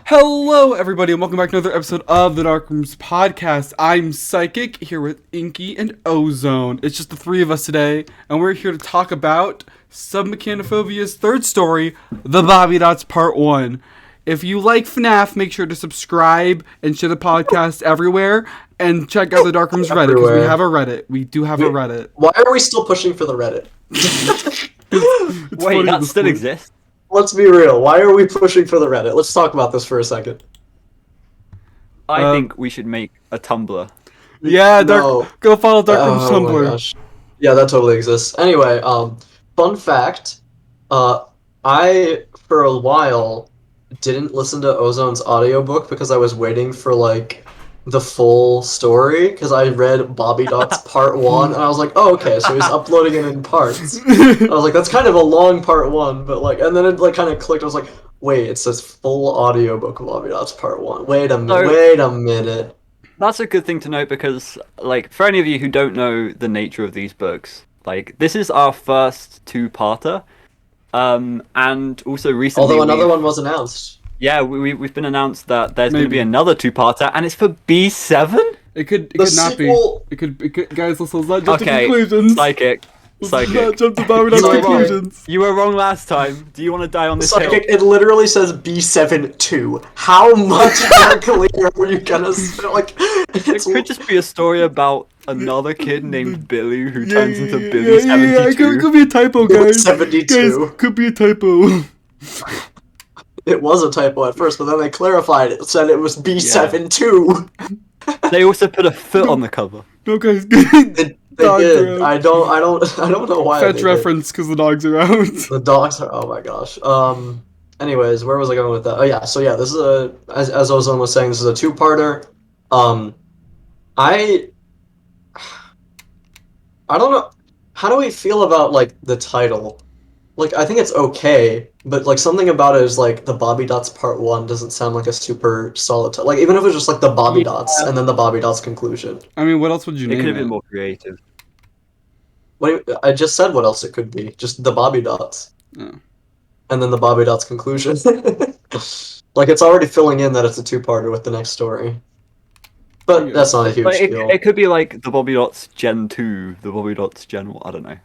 Hello, everybody, and welcome back to another episode of the Dark Rooms podcast. I'm Psychic, here with Inky and Ozone. It's just the three of us today, and we're here to talk about Submechanophobia's third story, The Bobbiedots Part 1. If you like FNaF, make sure to subscribe and share the podcast everywhere, and check out the Dark Rooms Reddit, because we have a Reddit. We do have a Reddit. Why are we still pushing for the Reddit? Wait, that still exists? Let's be real. Why are we pushing for the Reddit? Let's talk about this for a second. I think we should make a Tumblr. Yeah, No. go follow Dark Rooms Oh my Tumblr. gosh. Yeah, that totally exists. Anyway, fun fact, I, for a while, didn't listen to Ozone's audiobook because I was waiting for, like, the full story, because I read Bobbiedots Part 1, and I was like, oh, okay, so he's uploading it in parts. I was like, that's kind of a long Part 1, but, like, and then it, like, kind of clicked, I was like, wait, it says full audiobook of Bobbiedots Part 1. Wait a minute. That's a good thing to note because, like, for any of you who don't know the nature of these books, like, this is our first two-parter, and also recently... Although another one was announced. Yeah, we've been announced that there's going to be another two-parter, and it's for B7? It could The not sequel- be. It could, guys, let's not jump to Okay, conclusions. Psychic. Let's not Psychic. jump to Bobbiedots Psychic. conclusions. You were wrong last time. Do you want to die on this hill? Psychic, it literally says B7-2. How much more clear were you gonna say? Like, It it's could just be a story about another kid named Billy who Yeah, turns into yeah, Billy yeah, yeah, 72. it could be a typo, guys. 72. Guys, could be a typo. It was a typo at first, but then they clarified it, said it was B7-2. They also put a foot on the cover. No, guys. They Dogs are did. out. I don't know why. Fetch they reference because the dogs are out. did. The dogs are. Oh my gosh. Anyways, where was I going with that? Oh yeah. So yeah, this is as Ozone was saying, this is a two-parter. I don't know. How do we feel about, like, the title? Like, I think it's okay, but, like, something about it is, like, the Bobbiedots Part 1 doesn't sound like a super solid title. Like, even if it was just, like, the Bobbiedots and then the Bobbiedots conclusion. I mean, what else would you It name could have it? been more creative. I just said what else it could be. Just the Bobbiedots. Oh. And then the Bobbiedots conclusion. Like, it's already filling in that it's a two-parter with the next story. But that's not a huge But deal. it could be like the Bobbiedots Gen 2, the Bobbiedots Gen 1, I don't know.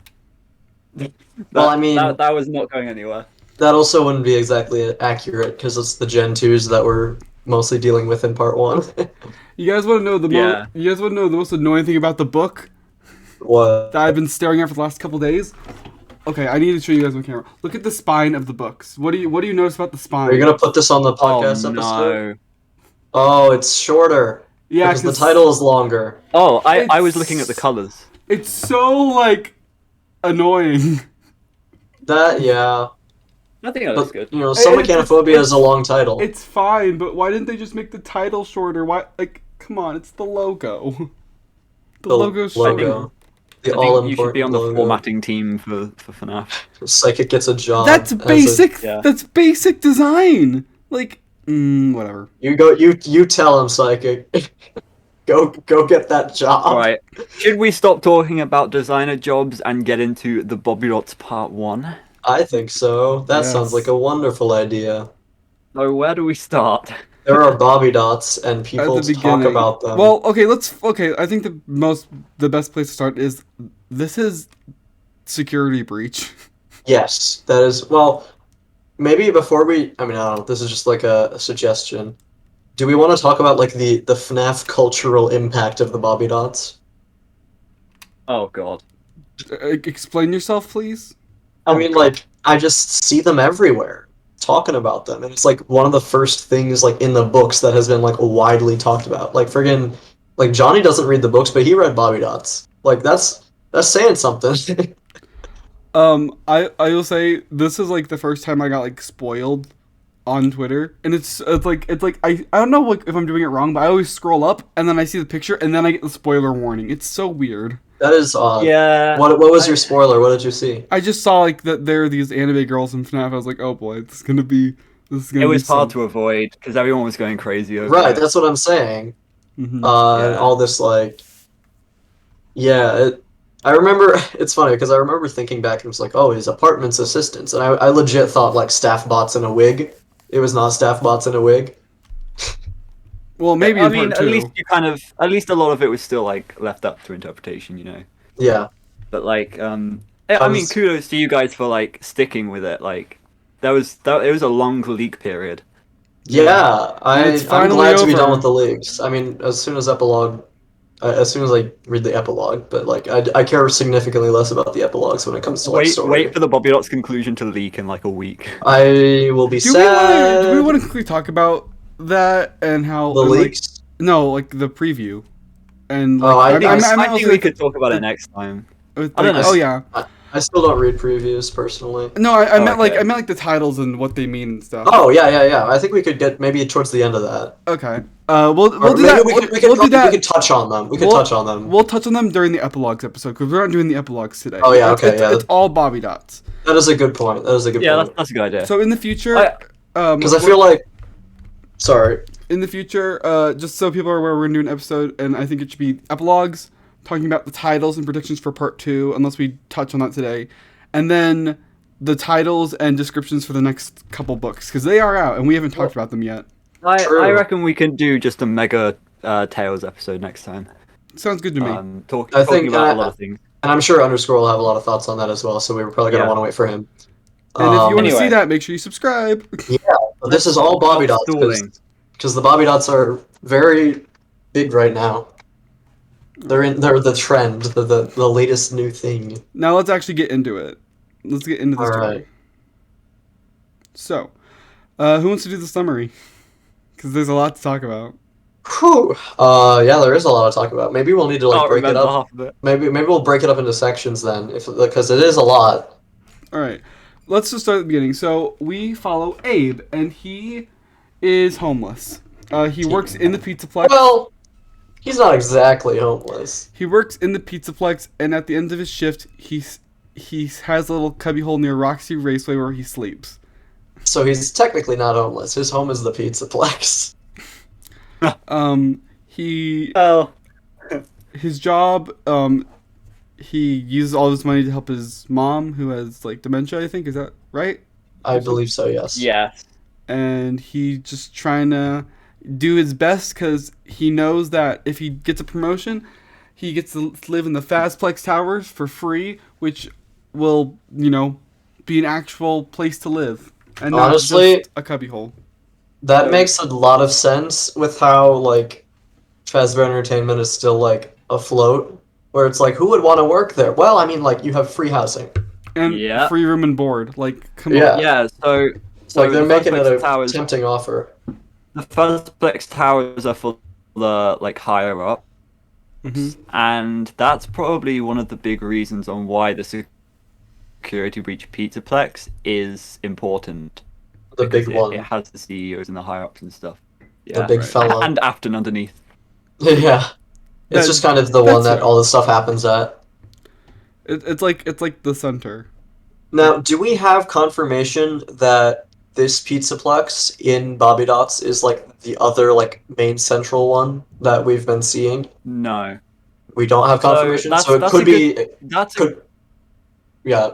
Well, I mean- That was not going anywhere. That also wouldn't be exactly accurate, because it's the Gen 2s that we're mostly dealing with in Part 1. You guys want to know Yeah. you guys want to know the most annoying thing about the book What? that I've been staring at for the last couple days? Okay, I need to show you guys on camera. Look at the spine of the books. What do you notice about the spine? Are you gonna put this on the Oh podcast episode? no. Oh, it's shorter. Yeah, because the title is longer. Oh, I was It's- looking at the colors. It's so, like, annoying. That, yeah. I think that looks But, good. you know, It's- Submechanophobia is a long title. It's fine, but why didn't they just make the title shorter? Why, like, come on, it's the logo. The logo's shorter. logo. The I think all-important you should be on the logo. formatting team for FNaF. Psychic gets a job. That's as a- basic. yeah. That's basic design. Like, whatever. You tell him, Psychic. Go get that job. Alright, should we stop talking about designer jobs and get into the Bobbiedots Part 1? I think so. That Yes. sounds like a wonderful idea. So where do we start? There are Bobbiedots, and people At the talk beginning. about them. Well, okay, I think the best place to start is this is security breach. yes, that is. Well, maybe before we. I mean, I don't know. This is just like a suggestion. Do we want to talk about, like, the FNaF cultural impact of the Bobbiedots? Oh god. Explain yourself, please. I mean, like, I just see them everywhere, talking about them, and it's like one of the first things, like, in the books that has been, like, widely talked about. Like, friggin', like, Johnny doesn't read the books, but he read Bobbiedots. Like, that's saying something. I will say this is like the first time I got like spoiled on Twitter, and it's like I don't know like if I'm doing it wrong, but I always scroll up and then I see the picture and then I get the spoiler warning. It's so weird. That is odd. Yeah. What was your spoiler? What did you see? I just saw like that there are these anime girls in FNaF. I was like, oh boy, this is gonna be. It was hard to avoid because everyone was going crazy over Right, it. that's what I'm saying. And Yeah. all this, like, yeah, I remember, it's funny, because I remember thinking back, and it was like, oh, his apartment's assistants, and I legit thought, like, staff bots in a wig. It was not staff bots in a wig. Well, maybe I in mean, part 2. at least a lot of it was still like left up to interpretation, you know. Yeah. But like, I mean, kudos to you guys for like sticking with it. Like, it was a long leak period. Yeah, It's I'm finally glad to be done over. with the leaks. I mean, as soon as I read the epilogue, but like I care significantly less about the epilogues when it comes to like story. Wait for the Bobbiedots conclusion to leak in like a week. I will be sad. Do we want to quickly talk about that and how The and, leaks? No, like the preview, and Oh, like I think we could talk about it next time. I don't know. Oh yeah. I still don't read previews personally. No, I meant okay. like the titles and what they mean and stuff. Oh yeah. I think we could get maybe towards the end of that. Okay. We'll Or do maybe that. we We'll do that. We could touch on them. We'll touch on them during the epilogues episode because we're not doing the epilogues today. Oh yeah, okay, It's all Bobbiedots. That is a good point. Yeah, that's a good idea. So in the future, because I feel like, sorry. In the future, just so people are aware, we're gonna do an episode, and I think it should be epilogues, talking about the titles and predictions for part 2, unless we touch on that today, and then the titles and descriptions for the next couple books because they are out and we haven't talked about them yet. I reckon we can do just a mega Tales episode next time. Sounds good to me. Talking about a lot of things. And I'm sure Underscore will have a lot of thoughts on that as well, so we were probably going to want to wait for him. And if you want to see Anyway. that, make sure you subscribe. Yeah, but this is all Bobbiedots because the Bobbiedots are very big right now. They're the trend, the latest new thing. Now let's actually get into it. Let's get into the story. Alright. So, who wants to do the summary? Because there's a lot to talk about. Whew. Yeah, there is a lot to talk about. Maybe we'll need to like break it up. Half of it. Maybe we'll break it up into sections then, because it is a lot. All right, let's just start at the beginning. So we follow Abe, and he is homeless. He works in the Pizzaplex. Well, he's not exactly homeless. He works in the Pizzaplex, and at the end of his shift, he has a little cubbyhole near Roxy Raceway where he sleeps. So he's technically not homeless. His home is the Pizzaplex. His job, he uses all his money to help his mom who has like dementia, I think. Is that right? I believe so, yes. Yes. And he just trying to do his best because he knows that if he gets a promotion, he gets to live in the Fazplex Towers for free, which will, be an actual place to live. And not honestly, just a cubbyhole. That makes a lot of sense with how, like, Fazbear Entertainment is still, like, afloat. Where it's like, who would want to work there? Well, I mean, like, you have free housing. And free room and board. Like, come on. Yeah, so like, they're making it a towers, tempting offer. The Fazplex Towers are for the, like, higher up. Mm-hmm. And that's probably one of the big reasons on why the security breach Pizzaplex is important. The big one. It has the CEOs and the higher ups and stuff. Yeah, the big fella. And Afton underneath. Yeah. It's just kind of the one that all this stuff happens at. It's like the center. Now, do we have confirmation that this Pizzaplex in Bobbiedots is like the other like main central one that we've been seeing? No. We don't have confirmation, so it could be. Yeah,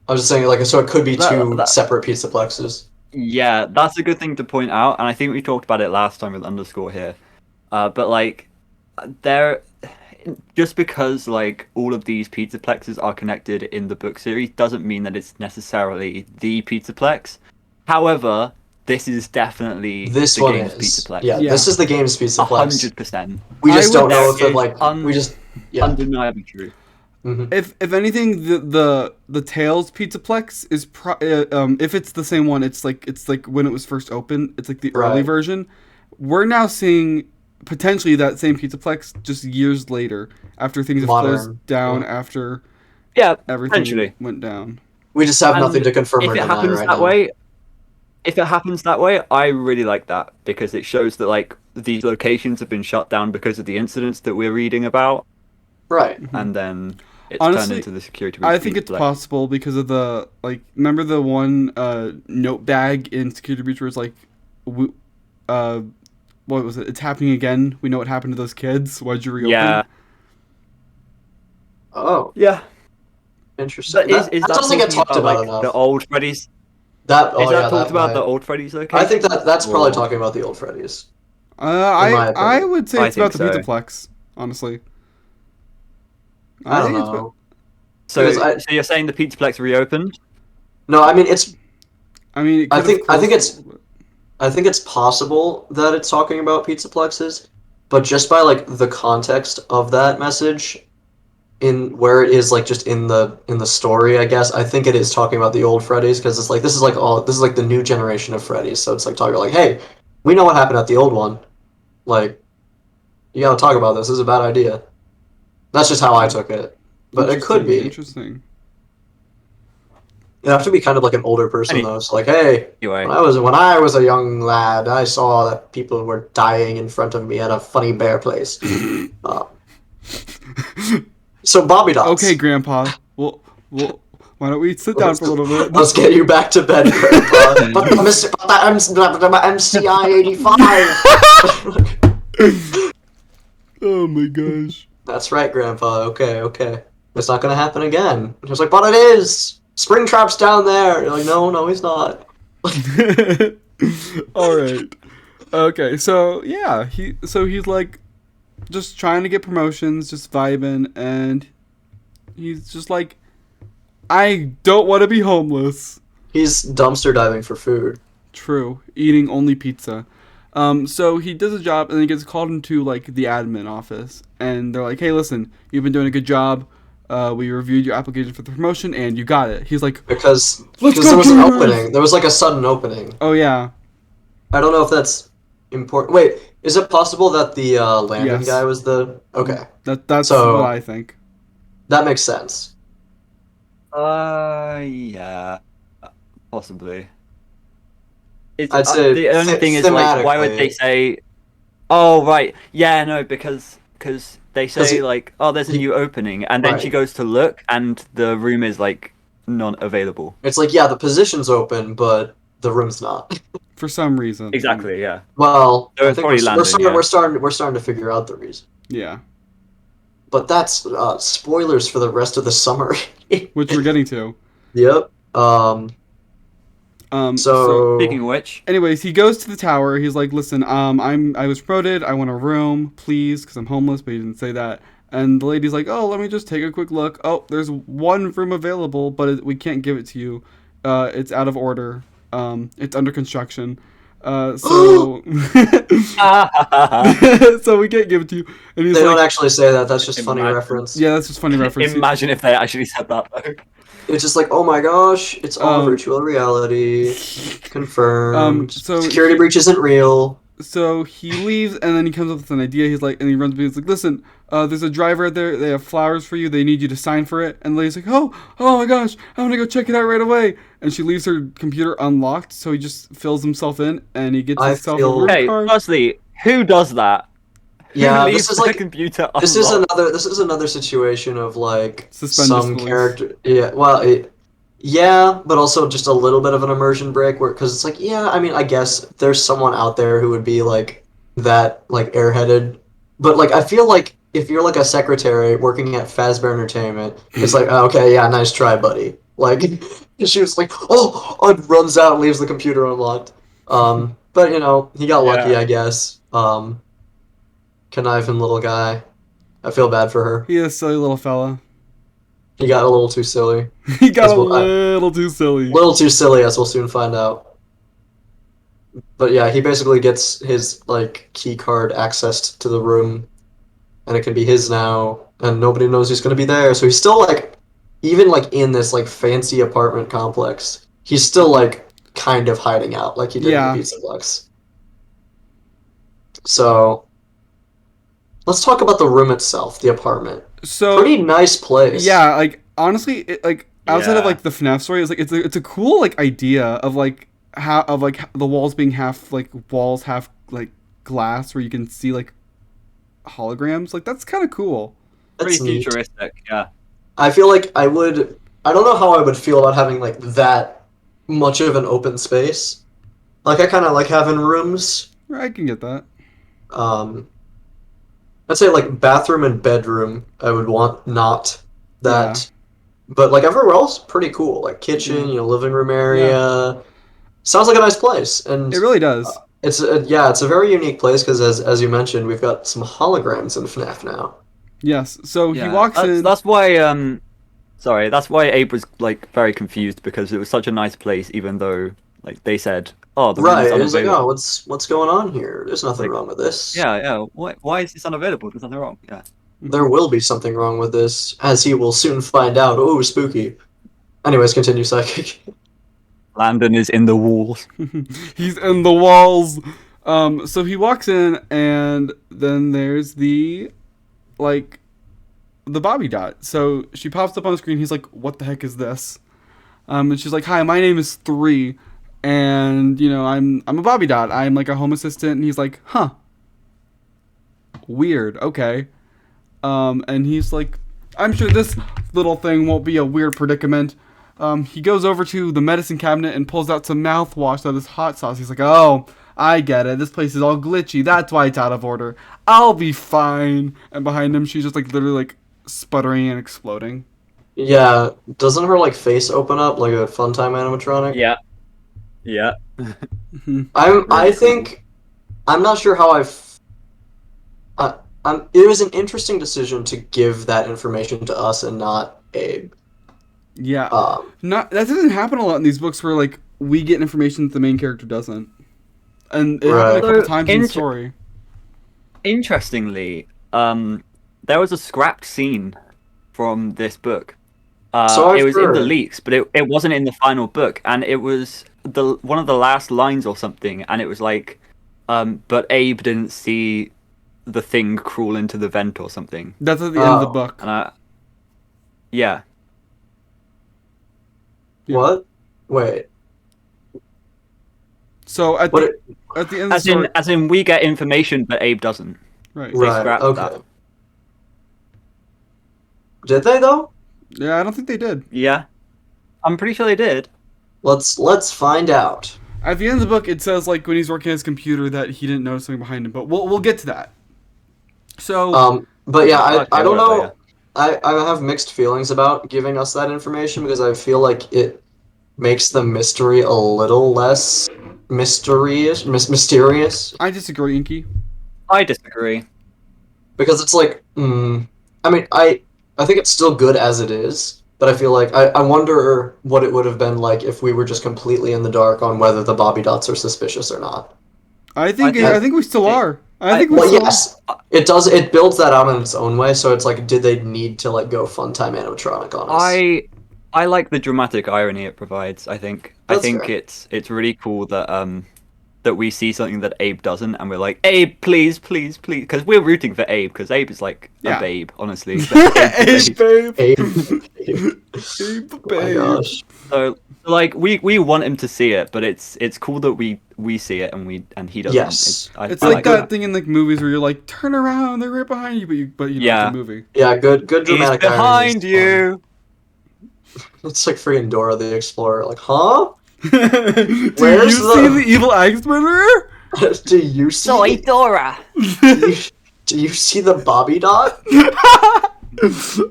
I was just saying so it could be two separate Pizzaplexes. Yeah, that's a good thing to point out, and I think we talked about it last time with Underscore here. But like, just because like all of these Pizzaplexes are connected in the book series doesn't mean that it's necessarily the Pizzaplex. However, this is definitely the game's Pizzaplex. Yeah, this is the game's Pizzaplex. 100%. We just don't know if it undeniably true. Mm-hmm. If anything, the Tales Pizzaplex is if it's the same one, it's like when it was first opened, it's like the early version. We're now seeing potentially that same Pizzaplex just years later after things have closed down, after everything went down. We just have nothing to confirm or deny right now. If it happens that way, I really like that because it shows that like these locations have been shut down because of the incidents that we're reading about. Right. And then it's honestly, turned into the security. I think it's possible because of the remember the one note bag in Security Breach where it's like, what was it? It's happening again. We know what happened to those kids. Why'd you reopen? Yeah. Oh. Yeah. Interesting. That doesn't get talked about enough. The old Freddy's. Talked about the old Freddy's location? I think that's probably talking about the old Freddy's. my I opinion. would say I it's about the think so. Pizzaplex, honestly. I don't think it's know. So, Because so you're saying the Pizzaplex reopened? No, I mean it's. I mean, it I could have think closed. it's. I think it's possible that it's talking about pizzaplexes, but just by like the context of that message, in where it is like just in the story, I guess I think it is talking about the old Freddy's because it's like this is like the new generation of Freddy's, so it's like talking like, hey, we know what happened at the old one, like you gotta talk about this. This is a bad idea. That's just how I took it, but it could be. Interesting. You have to be kind of like an older person though. It's like, hey, Anyway, when I was a young lad, I saw that people were dying in front of me at a funny bear place. So Bobbiedots. Okay, Grandpa. Well, why don't we sit down for a little bit? Let's get you back to bed, Grandpa. but the MCI 85. Oh my gosh. That's right, Grandpa. Okay. It's not gonna happen again. He was like, but it is. Springtrap's down there. You're like, no, he's not. All right. Okay, so yeah, he's like just trying to get promotions, just vibing, and he's just like, I don't want to be homeless. He's dumpster diving for food. True, eating only pizza. So he does a job, and then he gets called into like the admin office, and they're like, hey, listen, you've been doing a good job. We reviewed your application for the promotion, and you got it. He's like, because go, there was an Gamers! opening. There was like a sudden opening. Oh yeah. I don't know if that's important. Wait, is it possible that the landing guy was the... Okay. That's So- what I think. That makes sense. yeah, possibly. It's, I'd say the only thing is like, why would they thematically- say? Oh right, yeah, no, because they 'Cause say he- like, oh, there's a he- new opening, and then she Right. goes to look, and the room is like not available. It's like, yeah, the position's open, but the room's not. For some reason. Exactly, yeah. Well, So I it's think probably landing, yeah. we're starting to figure out the reason. Yeah. But that's spoilers for the rest of the summer. Which we're getting to. Yep. So Speaking of which, anyways, he goes to the tower. He's like, "Listen, I was promoted. I want a room, please, because I'm homeless." But he didn't say that. And the lady's like, "Oh, let me just take a quick look. Oh, there's one room available, but we can't give it to you. It's out of order. It's under construction. So so we can't give it to you." And he's They don't like, actually say that. That's just funny Imagine. reference. "Yeah, that's just funny reference." imagine if they actually said that though. It's just like, oh my gosh, it's all Um, virtual reality. Confirmed. so Security breach isn't real. So he leaves, and then he comes up with an idea. He's like, and he runs to me. He's like, "Listen, there's a driver out there. They have flowers for you. They need you to sign for it." And the lady's like, "Oh my gosh, I'm gonna go check it out right away." And she leaves her computer unlocked, so he just fills himself in, and he gets I himself feel- a room Hey, card. firstly, who does that? Yeah, Who this leaves is the like computer this is unlocked? another situation of like Suspend some disbelief. character. Yeah, well, yeah, but also just a little bit of an immersion break where because it's like, yeah, I mean, I guess there's someone out there who would be like that, like airheaded, but like I feel like if you're like a secretary working at Fazbear Entertainment, it's like, oh, okay, yeah, nice try, buddy. Like she was like, oh, and runs out and leaves the computer unlocked. But you know, he got lucky, Yeah. I guess. Conniving little guy. I feel bad for her. He is a silly little fella. He got a little too silly. He got As a well, little too silly. Little too silly, as we'll soon find out. But yeah, he basically gets his like key card accessed to the room, and it can be his now, and nobody knows who's gonna be there. So he's still like, even like in this like fancy apartment complex, he's still like kind of hiding out, like he did Yeah. in the Pizzaplex. So let's talk about the room itself, the apartment. So Pretty nice place. yeah, like honestly, like outside of Yeah. like the FNaF story, it's a cool like idea of like how of like the walls being half like walls half like glass where you can see like holograms. Like that's kind of cool. That's Pretty neat. futuristic, yeah. I feel like I don't know how I would feel about having like that much of an open space. Like I kind of like having rooms. I can get that. I'd say like bathroom and bedroom. I would want not that, but like everywhere else, pretty cool. Like kitchen, Yeah. living room area. Sounds like a nice place, and It really does. It's a very unique place because as you mentioned, we've got some holograms in FNaF now. Yes. So he Yeah, walks in. That's why sorry, that's why Abe was like very confused because it was such a nice place, even though like they said, oh, the room Right. is It's like, unavailable. oh, what's going on here? There's nothing Like, wrong with this. yeah. Why is this unavailable? There's nothing wrong. Yeah. There will be something wrong with this, as he will soon find out. Oh, spooky. Anyways, continue, Psychic. Landon is in the walls. He's in the walls. So he walks in, and then there's the Bobbidot. So she pops up on the screen. He's like, "What the heck is this?" And she's like, "Hi, my name is 3, and I'm a Bobbidot. I'm like a home assistant." And he's like, "Huh, weird. Okay." And he's like, "I'm sure this little thing won't be a weird predicament." He goes over to the medicine cabinet and pulls out some mouthwash that is hot sauce. He's like, "Oh, I get it. This place is all glitchy. That's why it's out of order. I'll be fine." And behind him, she's just like literally like sputtering and exploding. Yeah, doesn't her like face open up like a Funtime animatronic? Yeah. Yeah. I'm not sure how it was an interesting decision to give that information to us and not Abe. Yeah. That doesn't happen a lot in these books where like we get information that the main character doesn't. And it happened a couple times in the story. Interestingly, there was a scrapped scene from this book. So it was in the heard. leaks, but it wasn't in the final book, and it was one of the last lines or something, and it was like, but Abe didn't see the thing crawl into the vent or something. That's at the end of the book. And yeah. What? Wait. So at the end of the story, as in we get information, but Abe doesn't. right? They Right. scrapped Okay. that. Did they though? Yeah, I don't think they did. Yeah, I'm pretty sure they did. Let's find out. At the end of the book, it says like when he's working on his computer that he didn't notice something behind him, but we'll get to that. So But yeah, I don't know. Yeah. I have mixed feelings about giving us that information because I feel like it makes the mystery a little less mysterious. I disagree, Inky. I disagree. Because it's like, I mean, I think it's still good as it is, but I feel like I wonder what it would have been like if we were just completely in the dark on whether the Bobbiedots are suspicious or not. I think we still are. Yes, it does. It builds that out in its own way. So it's like, did they need to like go Funtime animatronic on us? I like the dramatic irony it provides. I think That's fair. It's really cool that that we see something that Abe doesn't, and we're like, Abe, please, because we're rooting for Abe because Abe is like a babe, honestly. Abe, babe. Abe, Abe, oh my gosh. So like we want him to see it, but it's cool that we see it and he doesn't. Yes. It's like that thing in like movies where you're like, turn around, they're right behind you, but you know it's a movie. Yeah, good dramatic He's behind you. It's like freaking Dora the Explorer. Like, huh? Do you see the evil axe murderer? Do you see? Soy Dora. Do you see the Bobbidot?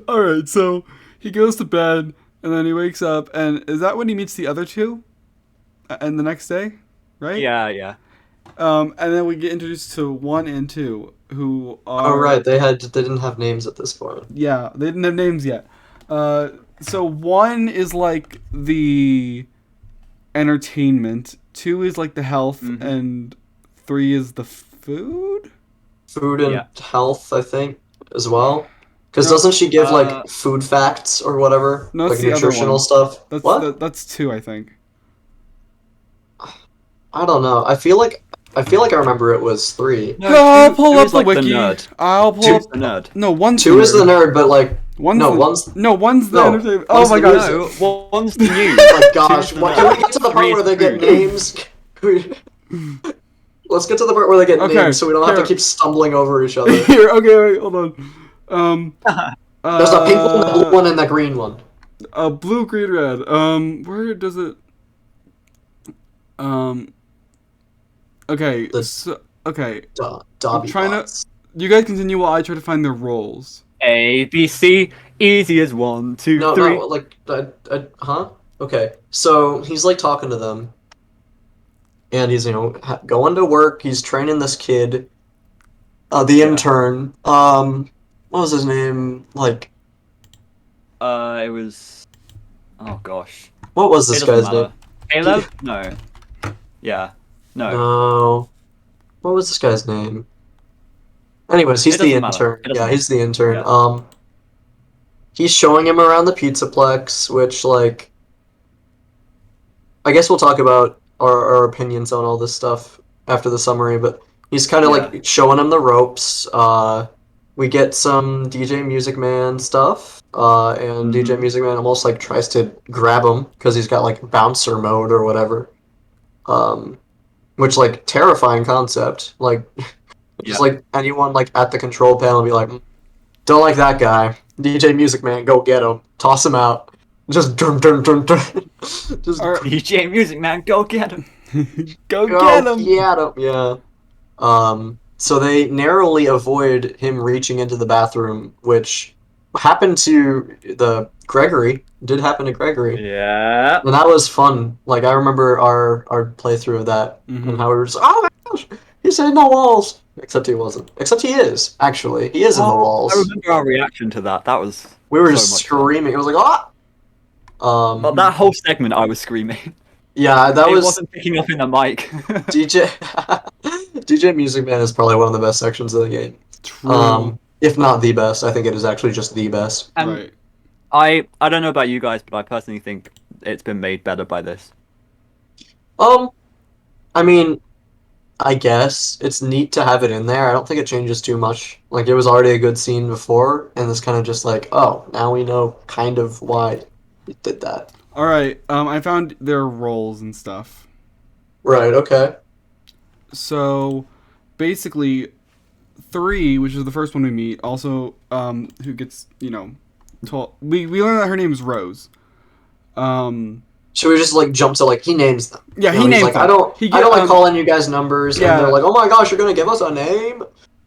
All right, so he goes to bed and then he wakes up, and is that when he meets the other two? And the next day, right? Yeah. And then we get introduced to 1 and 2, who are. Oh right, they didn't have names at this point. Yeah, they didn't have names yet. So 1 is like the entertainment, 2 is like the health, and 3 is the food. Food and health, I think, as well. Because doesn't she give like food facts or whatever, no, like the nutritional other stuff? That's What? That's 2, I think. I don't know. I feel like I remember it was 3. No, I'll pull two up is the like wiki. The nerd. I'll pull up the nerd. No, 1's 2 is the nerd, but like one's the No, entertainment. Oh one's my the gosh. music. No, one's the news. Oh my gosh! Two's the Can nerd. we get to the part 3 where is they get food. names? Let's get to the part where they get names, so we don't have to keep stumbling over each other. Here, okay, wait, hold on. There's the pink one, the blue one, and the green one. Blue, green, red. Where does it? Okay. Okay. Dobby trying to. bots. You guys continue while I try to find their roles. A B C, easy as 1, 2, 3. No, like, huh? Okay, so he's like talking to them, and he's going to work. He's training this kid, the intern. What was his name? Like, it was. Oh gosh. what was It this doesn't guy's name? matter. Caleb? No. Yeah. No. No. What was this guy's name? Anyways, he's It the doesn't matter. intern. It doesn't Yeah, he's the intern. Yeah. He's showing him around the Pizzaplex, which, like, I guess we'll talk about our opinions on all this stuff after the summary, but he's kind of like showing him the ropes. We get some DJ Music Man stuff, and DJ Music Man almost like tries to grab him because he's got like bouncer mode or whatever. Which like terrifying concept. Like, just like anyone like at the control panel be like, don't like that guy. DJ Music Man, go get him. Toss him out. Just dun dun dun dun. Just DJ Music Man, go get him. Go get him. Get him. Yeah. So they narrowly avoid him reaching into the bathroom, which happened to Gregory. Did happen to Gregory. Yeah. And that was fun. Like, I remember our playthrough of that, and how we were just, oh my gosh, he's in the walls. Except he wasn't. Except he is, actually. He is in the walls. I remember our reaction to that. That was We were so just much screaming. It was like, ah! Well, that whole segment, I was screaming. Yeah, that it was... wasn't picking up in the mic. DJ Music Man is probably one of the best sections of the game. True. If not the best. I think it is actually just the best. Right. I don't know about you guys, but I personally think it's been made better by this. I mean, I guess it's neat to have it in there. I don't think it changes too much. Like, it was already a good scene before, and it's kind of just like, oh, now we know kind of why it did that. All right. I found their roles and stuff. Right. Okay. So, basically, 3, which is the first one we meet, also who gets told. We learn that her name is Rose. Should we just like jump to like he names them? Yeah, he names like, them. I don't like calling you guys numbers, and they're like, oh my gosh, you're gonna give us a name.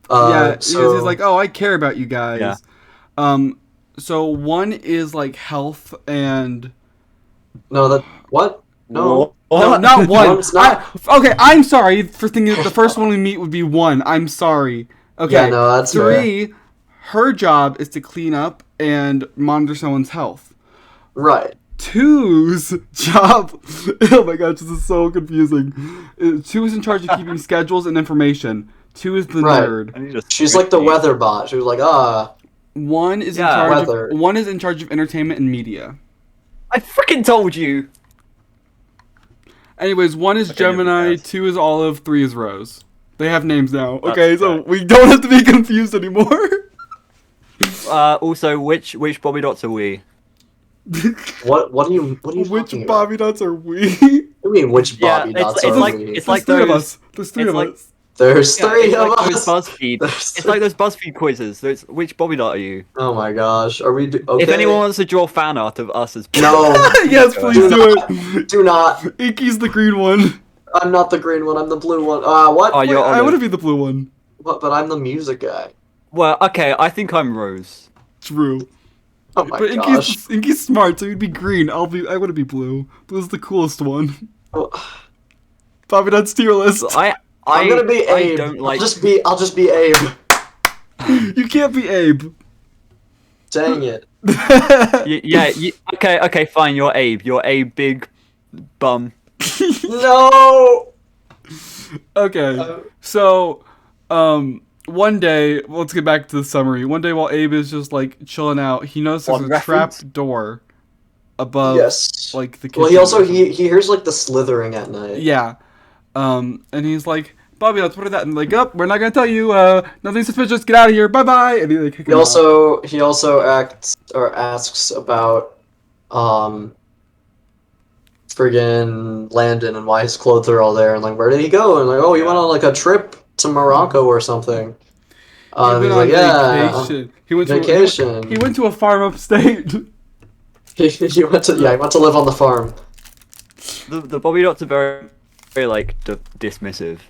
He's like, oh, I care about you guys. Yeah. So 1 is like health and. No, that what? No. No, not 1. One's not. Okay, I'm sorry for thinking that the first one we meet would be 1. I'm sorry. Okay. Yeah, no, that's 3. fair. Her job is to clean up and monitor someone's health. Right. 2's job. Oh my gosh, this is so confusing. 2 is in charge of keeping schedules and information. 2 is the nerd. She's like the weather bot. She was like, 1 is in charge. One is in charge of entertainment and media. I freaking told you. Anyways, 1 is Gemini, 2 is Olive, 3 is Rose. They have names now. Okay, so we don't have to be confused anymore. Also, which Bobbiedots are we? What are you Which Bobbiedots are we? What do you mean, which Bobbiedots are we? It's like three of us. There's 3 of us. There's 3 of us. It's like those BuzzFeed quizzes. Which Bobbiedot are you? Oh my gosh, are we? Okay. If anyone wants to draw fan art of us as no, yes, please do it. Do not. Inky's the green one. I'm not the green one. I'm the blue one. What? Oh, you're I want to be the blue one. What? But I'm the music guy. Well, okay, I think I'm Rose. True. Oh my but gosh. Inky's smart, so he'd be green. I want to be blue. Blue's the coolest one. Bobbiedots tier list. I'm gonna be Abe. I'll just be Abe. You can't be Abe. Dang it. Okay, fine. You're Abe. You're Abe, big bum. No. Okay. So, one day, let's get back to the summary. One day while Abe is just like chilling out, he notices a trap door above like the kitchen. Well, he also he hears like the slithering at night. Yeah. And he's like, Bobbiedots, what are that? And like, oh, we're not gonna tell you. Nothing suspicious. Get out of here. Bye bye. And he also asks about friggin' Landon and why his clothes are all there, and like, where did he go? And like, oh, he went on like a trip to Morocco or something. He's like, vacation. He went vacation. He went to a farm upstate. he went to live on the farm. The Bobbiedots are very like dismissive.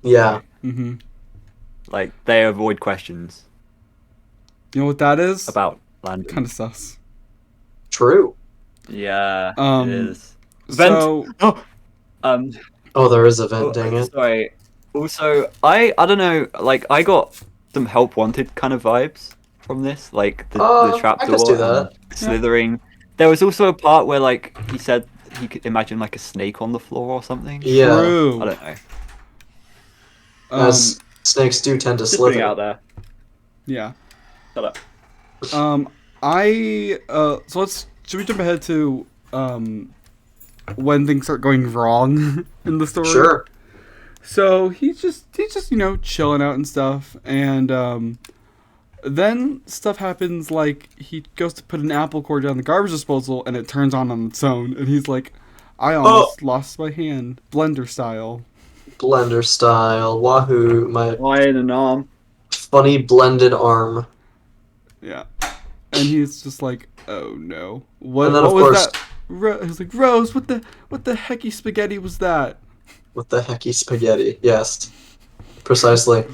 Yeah. Mm-hmm. Like, they avoid questions. You know what that is? About Landon. Kind of sus. True. Yeah, it is. So, Oh, there is a vent, dang it. Sorry. Also, I don't know. Like, I got some Help Wanted kind of vibes from this, like the I trapdoor could do and that. slithering. There was also a part where like he said he could imagine like a snake on the floor or something. Yeah. True. I don't know. As snakes do tend to Just putting it slither. out there. Yeah. Shut up. So should we jump ahead to when things start going wrong in the story? Sure. So he's just chilling out and stuff, and then stuff happens, like he goes to put an apple core down the garbage disposal and it turns on its own, and he's like, I almost lost my hand, blender style. Blender style. Wahoo, my Why in an arm? funny blended arm. Yeah. And he's just like, oh no. What, And then, what of was course- that? He's like, Rose, what the hecky spaghetti was that? With the hecky spaghetti. Yes. Precisely.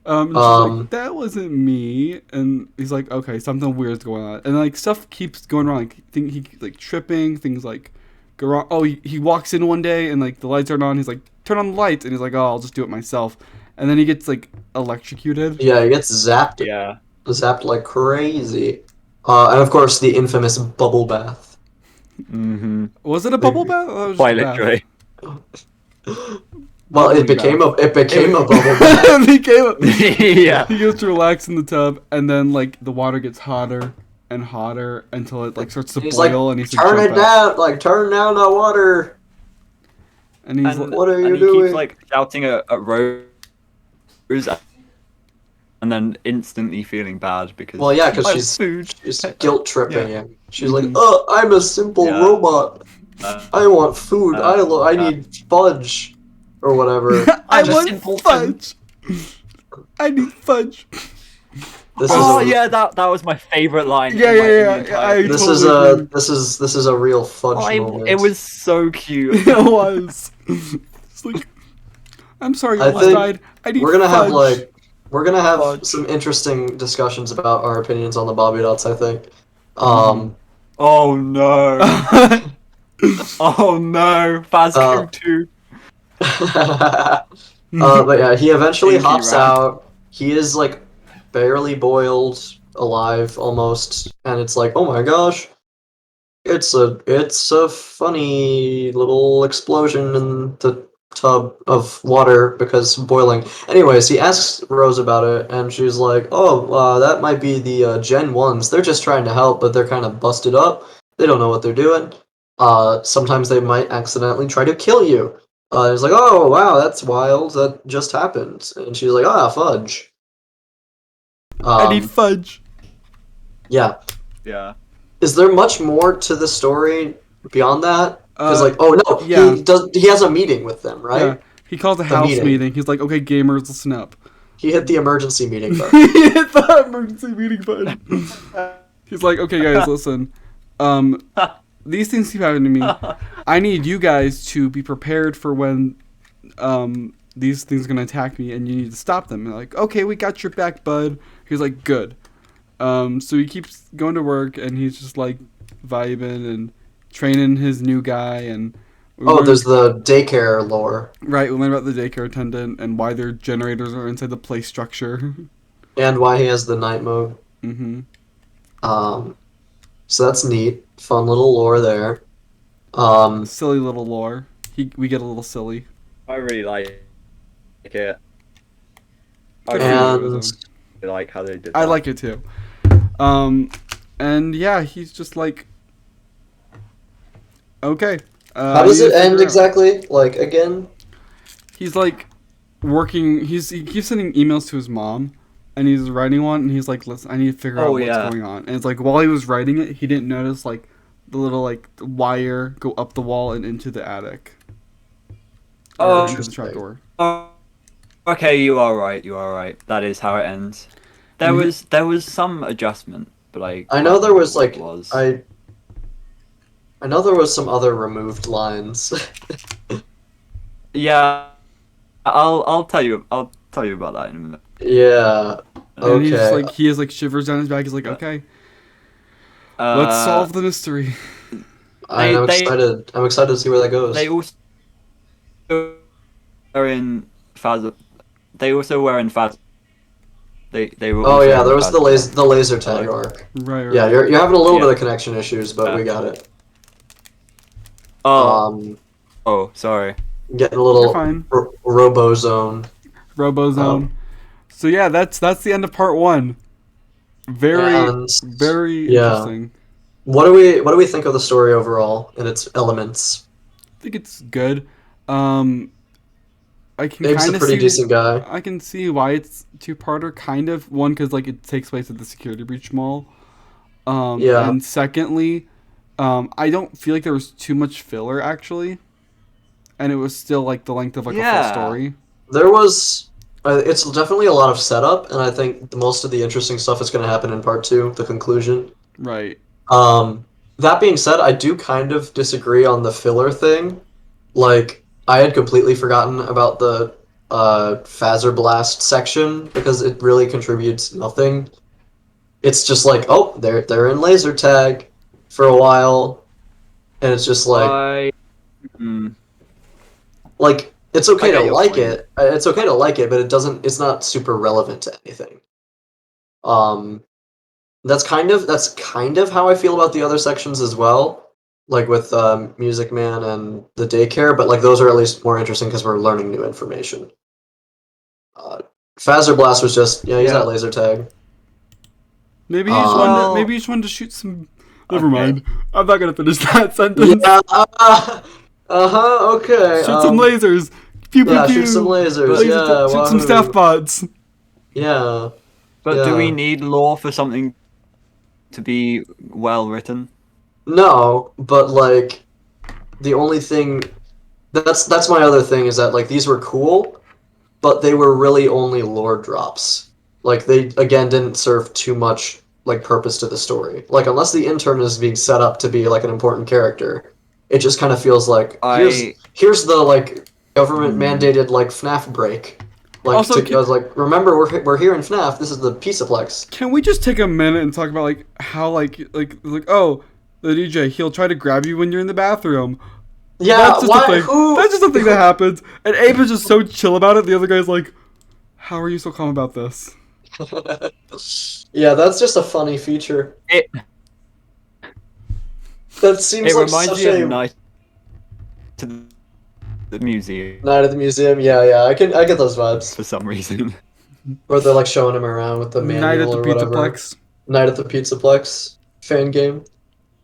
And she's like, that wasn't me. And he's like, okay, something weird's going on. And like stuff keeps going wrong. Like he like tripping, things like go wrong. Oh, he walks in one day and like the lights aren't on. He's like, turn on the lights, and he's like, oh, I'll just do it myself. And then he gets like electrocuted. Yeah, he gets zapped. Yeah. Zapped like crazy. And of course the infamous bubble bath. Mm-hmm. Was it a bubble bath? Or was it Quite a bath? literally. Well, it became a bubble bath. Yeah. He goes to relax in the tub, and then like the water gets hotter and hotter until it like starts to He's boil, like, and he's turn it down, like turn down the water. And he's And, like, What are you and he doing? keeps like shouting at Rose, and then instantly feeling bad because Well, yeah, because "My she's food. guilt tripping Yeah. him. She's like, oh, I'm a simple Yeah. robot. I want food. I yeah. need fudge, or whatever. I I'm a want simpleton." fudge. I need fudge. This Oh is a, yeah, that was my favorite line. Yeah, in, like, yeah, in the yeah, entire I film. this is a real fudge moment. It was so cute. It was. It's like, I'm sorry, you I almost think died. I need We're gonna fudge. have Fudge. some interesting discussions about our opinions on the Bobbiedot's, I think. Oh no! Oh no! Fazco 2. But yeah, he eventually Inky hops ran. out. He is like barely boiled, alive almost, and it's like, oh my gosh, it's a funny little explosion in the tub of water because boiling. Anyways, he asks Rose about it, and she's like, oh, that might be the Gen 1s. They're just trying to help, but they're kind of busted up. They don't know what they're doing. Sometimes they might accidentally try to kill you. He's like, oh, wow, that's wild. That just happened. And she's like, ah, fudge. I need fudge. Yeah. Yeah. Is there much more to the story beyond that? Because like, oh no, yeah. he has a meeting with them, right? Yeah. He calls a house meeting. meeting. He's like, okay, gamers, listen up. He hit the emergency meeting button. He hit the emergency meeting button. He's like, okay, guys, listen. These things keep happening to me. I need you guys to be prepared for when these things are gonna attack me, and you need to stop them. And they're like, okay, we got your back, bud. He's like, good. So he keeps going to work, and he's just like vibing and training his new guy. And There's the daycare lore. Right, we learned about the daycare attendant and why their generators are inside the place structure. And why he has the night mode. Mm-hmm. So that's neat. Fun little lore there. Silly little lore. We get a little silly. I really like it. Good for you, And Ozone. I like how they did that. I like it too. And yeah, he's just like, okay. how does it end exactly? Like, again? He's like working. He keeps sending emails to his mom, and he's writing one, and he's like, listen, I need to figure out what's going on. And it's like while he was writing it, he didn't notice like the little like wire go up the wall and into the attic. Oh, Into the trap door. Oh, okay, you are right. You are right. That is how it ends. There was some adjustment, but I know there was what like it was. I know there was some other removed lines. Yeah, I'll tell you about that in a minute. Yeah. And he's just Okay. like, he has like shivers down his back. He's like, okay, let's solve the mystery. I'm they- excited. I'm excited to see where that goes. They also were in Phas. They also were in Phas. They were. Oh also yeah, in there was Phas- the laser tag arc. Right. Yeah, you're having a little Yeah. bit of connection issues, but we got it. Oh. Oh, sorry. Getting a You're little fine. Robozone. Robozone. So yeah, that's the end of part 1. Very And very yeah. interesting. What do we think of the story overall and its elements? I think it's good. I can Abe's kind a of pretty see. decent guy. I can see why it's 2-parter. Kind of one because like it takes place at the security breach mall. Yeah. And secondly, I don't feel like there was too much filler actually, and it was still like the length of like a full story. There was. It's definitely a lot of setup, and I think most of the interesting stuff is going to happen in part 2, the conclusion. Right. That being said, I do kind of disagree on the filler thing. Like, I had completely forgotten about the Phaser Blast section because it really contributes nothing. It's just like, oh, they're in laser tag for a while, and it's just like, like it's okay to like it. It's okay to like it, but it doesn't. It's not super relevant to anything. That's kind of how I feel about the other sections as well, like with Music Man and the daycare. But like those are at least more interesting because we're learning new information. Phaser Blast was just he's at laser tag. Maybe he just wanted to shoot some. Never mind. I'm not gonna finish that sentence. Yeah. Okay. Shoot some lasers. Pew pew pew. Shoot some lasers. Shoot some staff bots. Yeah. But do we need lore for something to be well written? No, but like the only thing that's my other thing is that like these were cool, but they were really only lore drops. Like they again didn't serve too much like purpose to the story. Like unless the intern is being set up to be like an important character, it just kind of feels like here's the like government mandated like FNaF break. Like also, I was like, remember we're here in FNaF. This is the Pizzaplex. Can we just take a minute and talk about like how like oh, the DJ, he'll try to grab you when you're in the bathroom. Yeah, that's just a thing. That's just something that happens. And Abe is just so chill about it. The other guy's like, how are you so calm about this? Yeah, that's just a funny feature. That seems like reminds me of Night to the Museum. Night at the Museum, yeah, I get those vibes. For some reason. Or they're like showing him around with the manual Night at the or whatever. Pizzaplex. Night at the Pizzaplex fan game.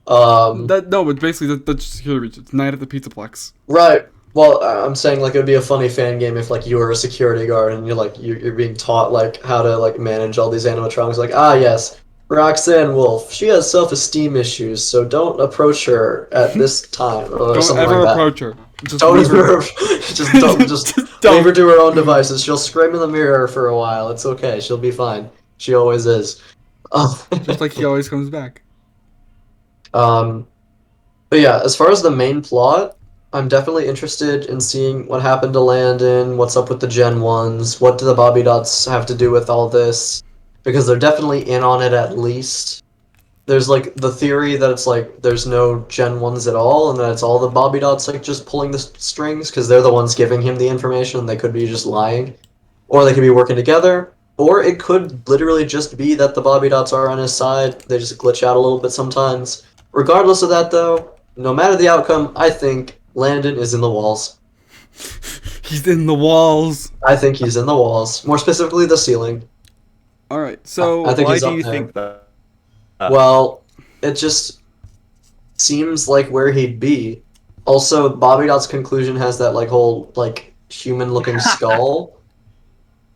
But basically that's just security breach. It's Night at the Pizzaplex. Right. Well, I'm saying like it would be a funny fan game if like you were a security guard and you're being taught like how to like manage all these animatronics. Like yes, Roxanne Wolf, she has self-esteem issues, so don't approach her at this time or don't something ever like that. approach her. Just leave her to her own devices. She'll scream in the mirror for a while. It's okay. She'll be fine. She always is. Just like he always comes back. But yeah, as far as the main plot, I'm definitely interested in seeing what happened to Landon, what's up with the Gen 1s, what do the Bobbiedots have to do with all this, because they're definitely in on it at least. There's like the theory that it's like there's no Gen 1s at all, and that it's all the Bobbiedots like just pulling the strings, because they're the ones giving him the information, and they could be just lying. Or they could be working together, or it could literally just be that the Bobbiedots are on his side, they just glitch out a little bit sometimes. Regardless of that though, no matter the outcome, I think Landon is in the walls. He's in the walls. I think he's in the walls. More specifically, the ceiling. Alright, so I think why he's do up you there. think that? Well, it just seems like where he'd be. Also, Bobbiedot's conclusion has that like whole like human-looking skull.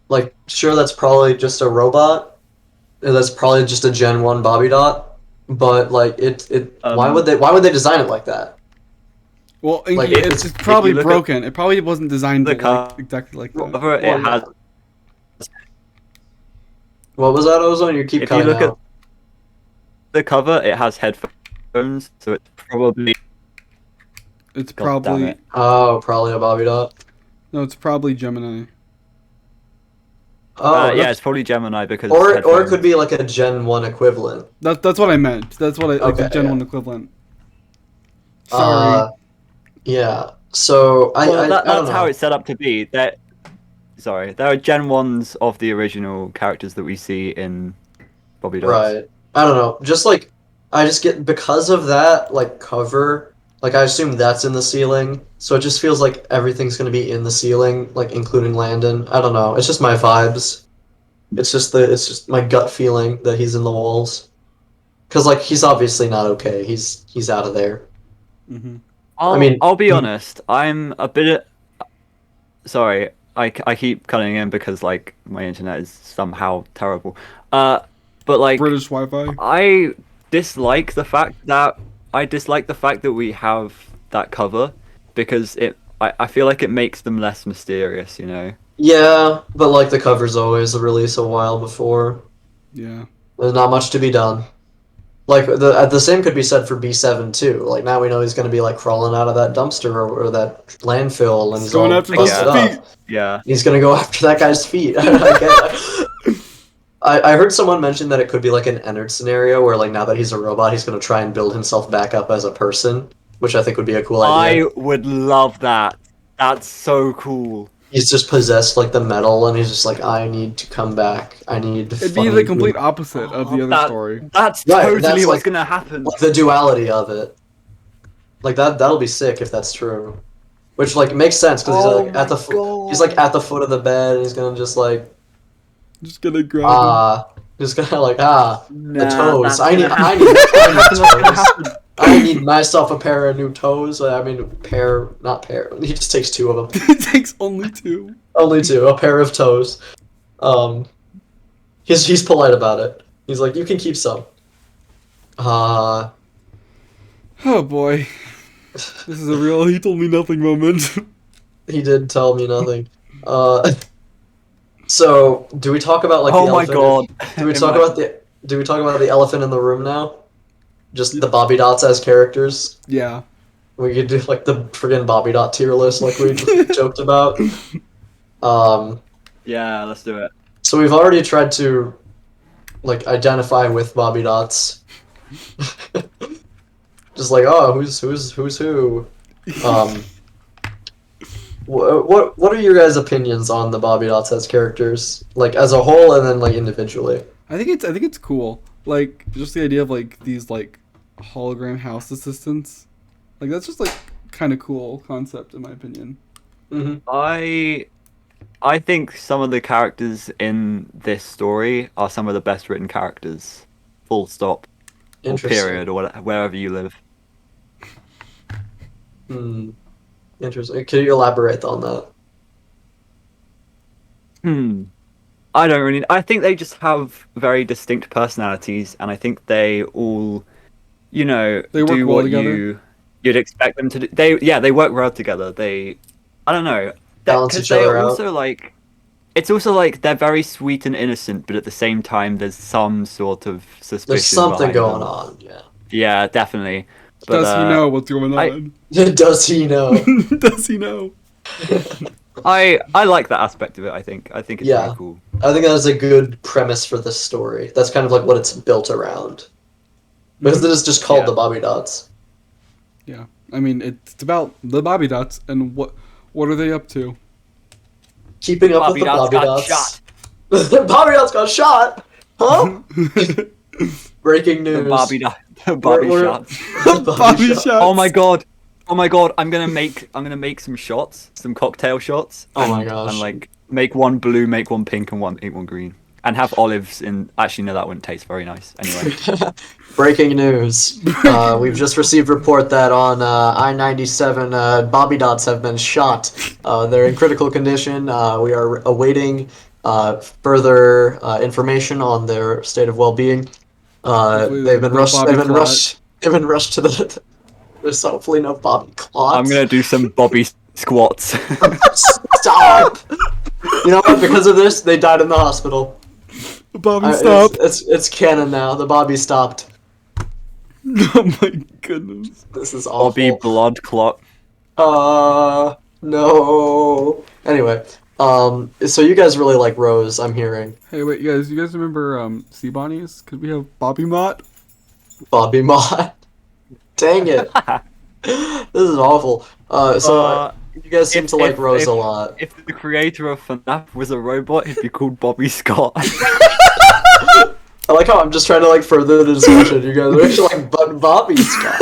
Like, sure, that's probably just a robot. That's probably just a Gen 1 Bobbiedot. But like why would they design it like that? Well, Like, it's probably broken. It probably wasn't designed exactly like that. It has. What was that, Ozone? You keep cutting out. If you look at the cover, it has headphones, so it's probably. It's probably. Oh, probably a Bobbiedot. No, it's probably Gemini. Oh, yeah, it's probably Gemini because. Or it could be like a Gen 1 equivalent. That's what I meant. That's what like the Gen 1 equivalent. Sorry. Yeah. So I don't that's know. how it's set up to be. There are Gen 1s of the original characters that we see in Bobbiedots. Right. I don't know. Just like I just get because of that like cover, like I assume that's in the ceiling. So it just feels like everything's gonna be in the ceiling, like including Landon. I don't know. It's just my vibes. It's just my gut feeling that he's in the walls. Cause like he's obviously not okay. He's out of there. Mm-hmm. I'll be honest. I'm a bit. Sorry, I keep cutting in because like my internet is somehow terrible. But like British Wi-Fi. I dislike the fact that we have that cover because I feel like it makes them less mysterious, you know. Yeah, but like the cover's always a release a while before. Yeah. There's not much to be done. Like the same could be said for B7 too. Like now we know he's gonna be like crawling out of that dumpster or that landfill and he's Going all after busted those up. feet. Yeah. He's gonna go after that guy's feet. I heard someone mention that it could be like an Ennard scenario where like now that he's a robot, he's gonna try and build himself back up as a person, which I think would be a cool idea. I would love that. That's so cool. He's just possessed like the metal, and he's just like, I need to come back. I need to. It'd be the complete opposite of the other that, story. That's Right, totally that's what's like- gonna happen. Like the duality of it. Like that'll be sick if that's true. Which like makes sense because he's like at the he's like at the foot of the bed, and he's gonna just like Just gonna grab just gonna like the toes. that's I need gonna toes. I need myself a pair of new toes. I mean, not pair. He just takes two of them. him. It takes only two. Only two, a pair of toes. He's polite about it. He's like, you can keep some. Oh boy. This is a real he told me nothing moment. He did tell me nothing. So do we talk about like Oh the my elephant? god. Do we talk about the elephant in the room now? Just the Bobbiedots as characters. Yeah. We could do like the friggin' Bobbiedot tier list like we joked about. Yeah, let's do it. So we've already tried to like identify with Bobbiedots. Just like, oh, who's who? What are your guys' opinions on the Bobbiedots as characters, like as a whole and then like individually? I think it's cool. Like just the idea of like these like hologram house assistants. Like that's just like kind of cool concept in my opinion. Mm-hmm. I think some of the characters in this story are some of the best written characters. Full stop. Or Interesting. period, or whatever, wherever you live. Interesting. Can you elaborate on that? I don't really. I think they just have very distinct personalities, and I think they all, you know, They work do well what together. you'd expect them to do. They work well together. I don't know. Balance 'Cause each other they're out. also like, it's also like they're very sweet and innocent, but at the same time, there's some sort of suspicion. There's something behind going them. on. Yeah. Yeah, definitely. But, Does he know what's going on? Does he know? Does he know? I like that aspect of it. I think it's Yeah. really cool. I think that is a good premise for this story. That's kind of like what it's built around. Because it is just called Yeah. the Bobbiedots. Yeah. I mean, it's about the Bobbiedots and what are they up to? Keeping up with the Bobbiedots got Bobbiedots. shot. The Bobbiedots got shot! Huh? Breaking The news. Bobby shots. Bobby shots. Oh my god! I'm gonna make some shots, some cocktail shots. Oh my and- gosh. And like make one blue, make one pink, and one green, and have olives in. Actually, no, that wouldn't taste very nice. Anyway, Breaking news. We've just received report that on I-97, Bobbiedots have been shot. They're in critical condition. We are awaiting further information on their state of well-being. Hopefully They've been no rushed. Bobby They've been clot. rushed. They've been rushed to the. There's hopefully no Bobby clots. I'm gonna do some Bobby squats. Stop. You know what? Because of this, they died in the hospital. Bobby, stop. It's canon now. The Bobby stopped. Oh my goodness. This is awful. Bobby blood clot. No. Anyway, so you guys really like Rose, I'm hearing. Hey, wait, you guys remember Sea Bonnies? Could we have Bobby Mott? Bobby Mott. Dang it. This is awful. You guys seem to like Rose a lot. If the creator of FNaF was a robot, he'd be called Bobby Scott. I like how I'm just trying to like further the discussion. You guys are actually like, but Bobby Scott.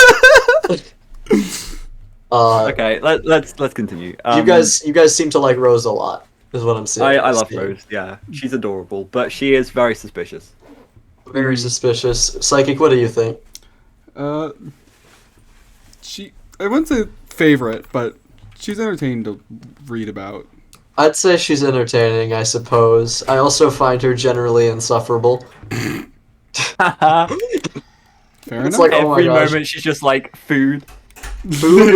Okay, let's continue. You guys seem to like Rose a lot, is what I'm saying. I love Rose. Yeah, she's adorable, but she is very suspicious. Very suspicious. Psychic, what do you think? I wouldn't say favorite, but she's entertaining to read about. I'd say she's entertaining, I suppose. I also find her generally insufferable. Fair It's enough. like, oh my Every gosh. moment she's just like food. Food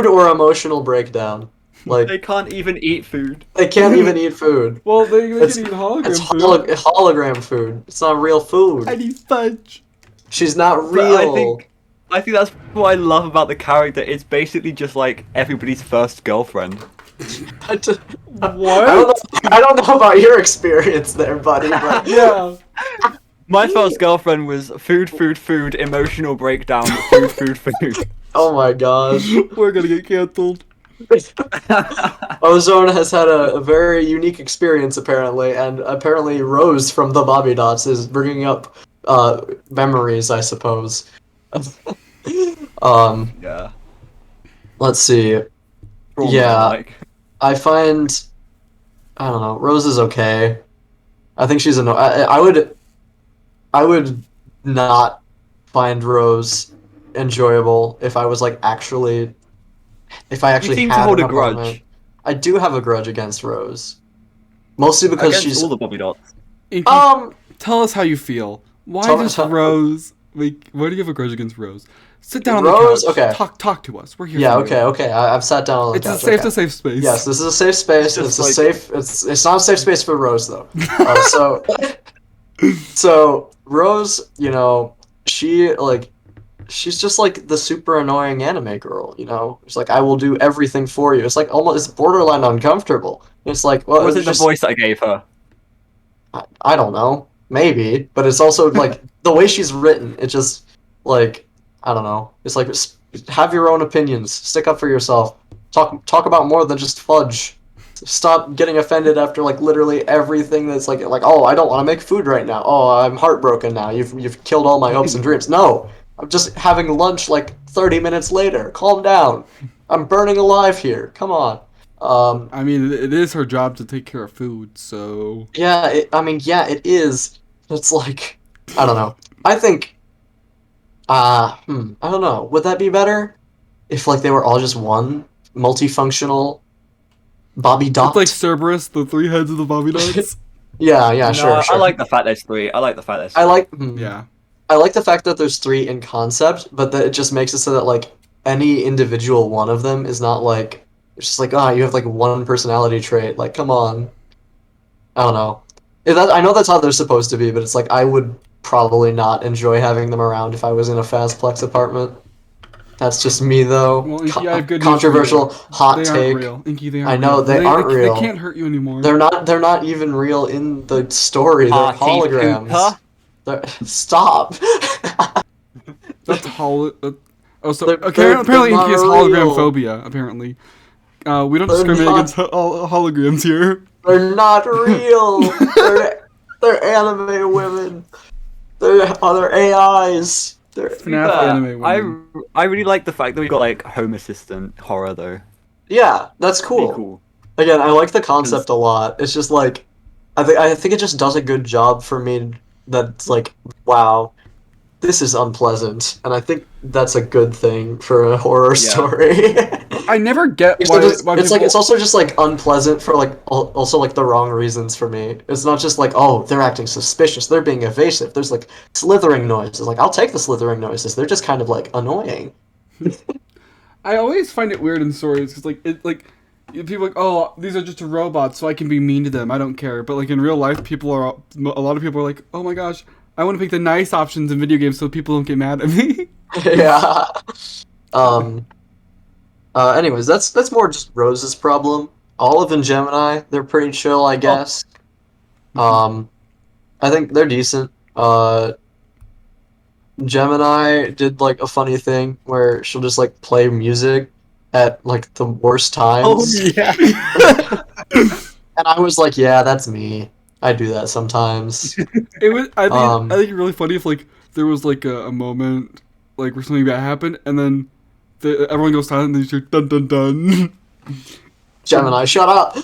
or emotional breakdown. Like They can't even eat food. they can't even eat food. Well, they It's- can eat hologram It's food. hologram food. It's not real food. I need fudge. She's not But real. I think that's what I love about the character. It's basically just like everybody's first girlfriend. I d- What? I don't know about your experience there, buddy. But Yeah. My first girlfriend was food, emotional breakdown, food. oh my gosh. We're gonna get canceled. Ozone has had a very unique experience apparently, and apparently Rose from the Bobbiedots is bringing up memories, I suppose. Yeah. Let's see. Yeah. Like. I don't know. Rose is okay. I think she's annoying. I would not find Rose enjoyable if I was like actually. If I actually seem to had hold an a grudge. apartment. I do have a grudge against Rose, mostly because Against she's all the Bobbiedots. Inky, tell us how you feel. Why does tell- Rose? Like, why do you have a grudge against Rose? Sit down on Rose? the couch. Okay. Talk to us. We're here. Yeah. for you. Okay. I've sat down on the It's a couch. safe okay. to safe space. Yes, this is a safe space. It's It's just a like- safe. It's not a safe space for Rose though. So Rose, you know, she's just like the super annoying anime girl. You know, it's like I will do everything for you. It's like almost it's borderline uncomfortable. It's like well, Or was it it's the just, voice that I gave her? I don't know, maybe, but it's also like the way she's written. It's just like I don't know. It's like have your own opinions. Stick up for yourself. Talk about more than just fudge. Stop getting offended after like literally everything that's like oh I don't want to make food right now. Oh I'm heartbroken now. You've killed all my hopes and dreams. No, I'm just having lunch like 30 minutes later. Calm down. I'm burning alive here. Come on. I mean, it is her job to take care of food, so. Yeah. It is. It's like I don't know. I think. I don't know. Would that be better if like they were all just one multifunctional Bobbiedot? It's like Cerberus, the three heads of the Bobbiedots. Yeah, No, sure. I like the fact there's three. I like the fact there's three. Yeah. I like the fact that there's three in concept, but that it just makes it so that like any individual one of them is not like it's just like you have like one personality trait. Like, come on. I don't know. I know that's how they're supposed to be, but it's like I would probably not enjoy having them around if I was in a Fazplex apartment. That's just me though. Well, Inky, I have good news for Controversial you. hot They take. aren't real. Inky, they aren't I know, real. they aren't real. They can't hurt you anymore. They're not even real in the story. They're Party holograms. pooper. Stop. That's oh, so They're apparently not Inky has real. hologram phobia. Apparently, we don't They're discriminate not- against holograms here. They're not real. they're anime women. They're AIs. They're FNaF But anime woman. I really like the fact that we got like home assistant horror though. yeah, that's Pretty cool. cool. Again, I like the concept a lot. It's just like I think it just does a good job for me. That's like wow, this is unpleasant, and I think that's a good thing for a horror story. I never get It's, why, just- why it's like people- it's also just like unpleasant for like also like the wrong reasons for me. It's not just like oh they're acting suspicious, they're being evasive. There's like slithering noises. Like I'll take the slithering noises. They're just kind of like annoying. I always find it weird in stories because people are like, oh, these are just robots, so I can be mean to them. I don't care. But like in real life, a lot of people are like, oh my gosh, I want to pick the nice options in video games so people don't get mad at me. Yeah. Anyways, that's more just Rose's problem. Olive and Gemini, they're pretty chill, I guess. I think they're decent. Gemini did like a funny thing where she'll just like play music at like the worst Oh times. yeah. And I was like, yeah, that's me. I do that sometimes. It was. I Um, think it's really funny if like there was like a moment like where something bad happened and then everyone goes silent and then you hear dun dun dun. Gemini, shut up.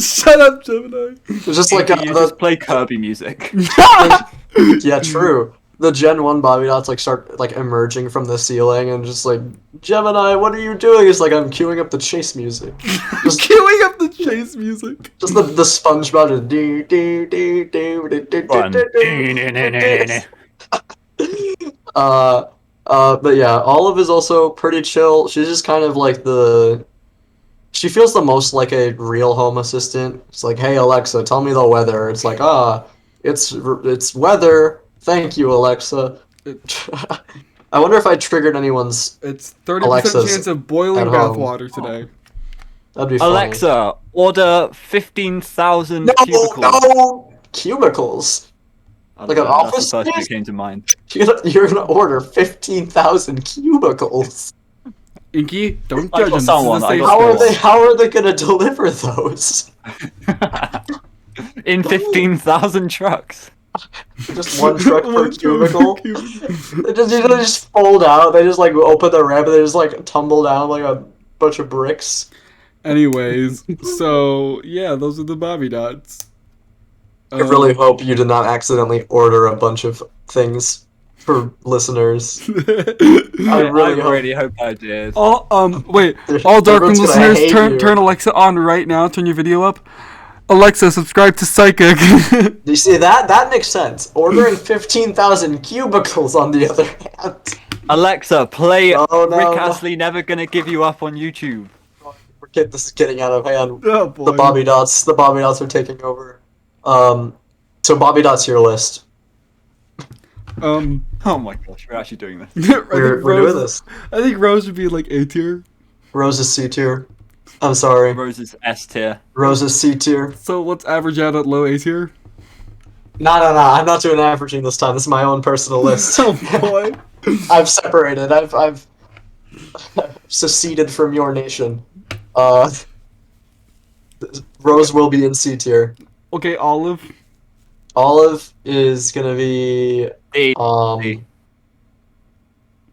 Shut up, Gemini. It's just like You just play Kirby music. yeah, true. The Gen 1 Bobbiedots like start like emerging from the ceiling and just like, Gemini, what are you doing? It's like I'm queuing up the chase music. Just Queuing up the chase music. Just the SpongeBob just do do do do do do Run. do. But yeah, Olive is also pretty chill. She's just kind of like she feels the most like a real home assistant. It's like, hey Alexa, tell me the weather. It's like, it's weather. Thank you, Alexa. I wonder if I triggered anyone's. It's 30% Alexa's chance of boiling at bath home. water today. That'd be funny. Alexa, order 15,000 No, cubicles. no cubicles. I Like don't an know, office that's the first thing space? that came to mind. You're gonna order 15,000 cubicles. Inky, don't I judge got him. someone, This is a I safe got space. How are they gonna deliver those? In 15,000 trucks. Just one truck per One cubicle. cubicle. They just fold out. They just like open the ramp and they just like tumble down like a bunch of bricks. Anyways, so yeah, those are the Bobbiedots. I really hope you did not accidentally order a bunch of things for listeners. I really hope I did. all wait, all Darkroom Everyone's gonna listeners, hate you. turn Alexa on right now. Turn your video up. Alexa, subscribe to Psychic. Do you see that? That makes sense. Ordering 15,000 cubicles on the other hand. Alexa, play No, Rick Astley Never Gonna Give You Up on YouTube. This is getting out of hand. Oh boy. The Bobbiedots are taking over. So Bobbiedots your list. Oh my gosh, we're actually doing this. We're doing this. I think Rose would be like A tier. Rose is C tier. I'm sorry. Rose is S tier. Rose is C tier. So let's average out at low A tier. No. I'm not doing averaging this time. This is my own personal list. Oh boy. I've separated. I've seceded from your nation. Rose will be in C tier. Okay, Olive. Olive is gonna be A.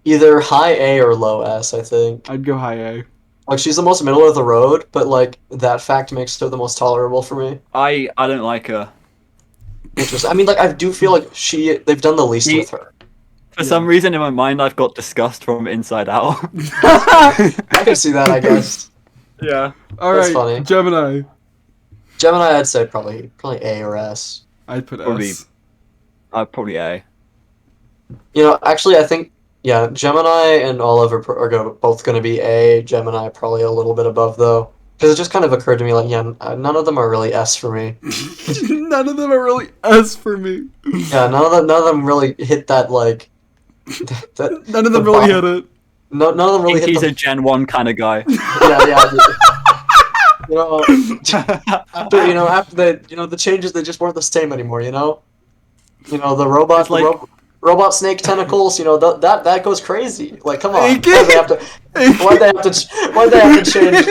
either high A or low S, I think. I'd go high A. Like she's the most middle of the road, but like that fact makes her the most tolerable for me. I don't like her. Interesting. I mean, like I do feel like they've done the least with her. For some reason in my mind I've got disgust from Inside Out. I can see that, I guess. Yeah. All That's right, funny. Gemini. Gemini, I'd say probably A or S. I'd put Probably. S. Probably A. You know, actually, I think Gemini and Olive are both going to be A. Gemini probably a little bit above though, because it just kind of occurred to me like, none of them are really S for me. None of them are really S for me. Yeah, none of them really hit that like. None of them really hit it. None of them really hit He's the. a Gen 1 kind of guy. Yeah. You know, after the changes, they just weren't the same anymore. You know, the robot, It's like- robot snake tentacles. That goes crazy. Like, come on, Inky? why'd they have to change?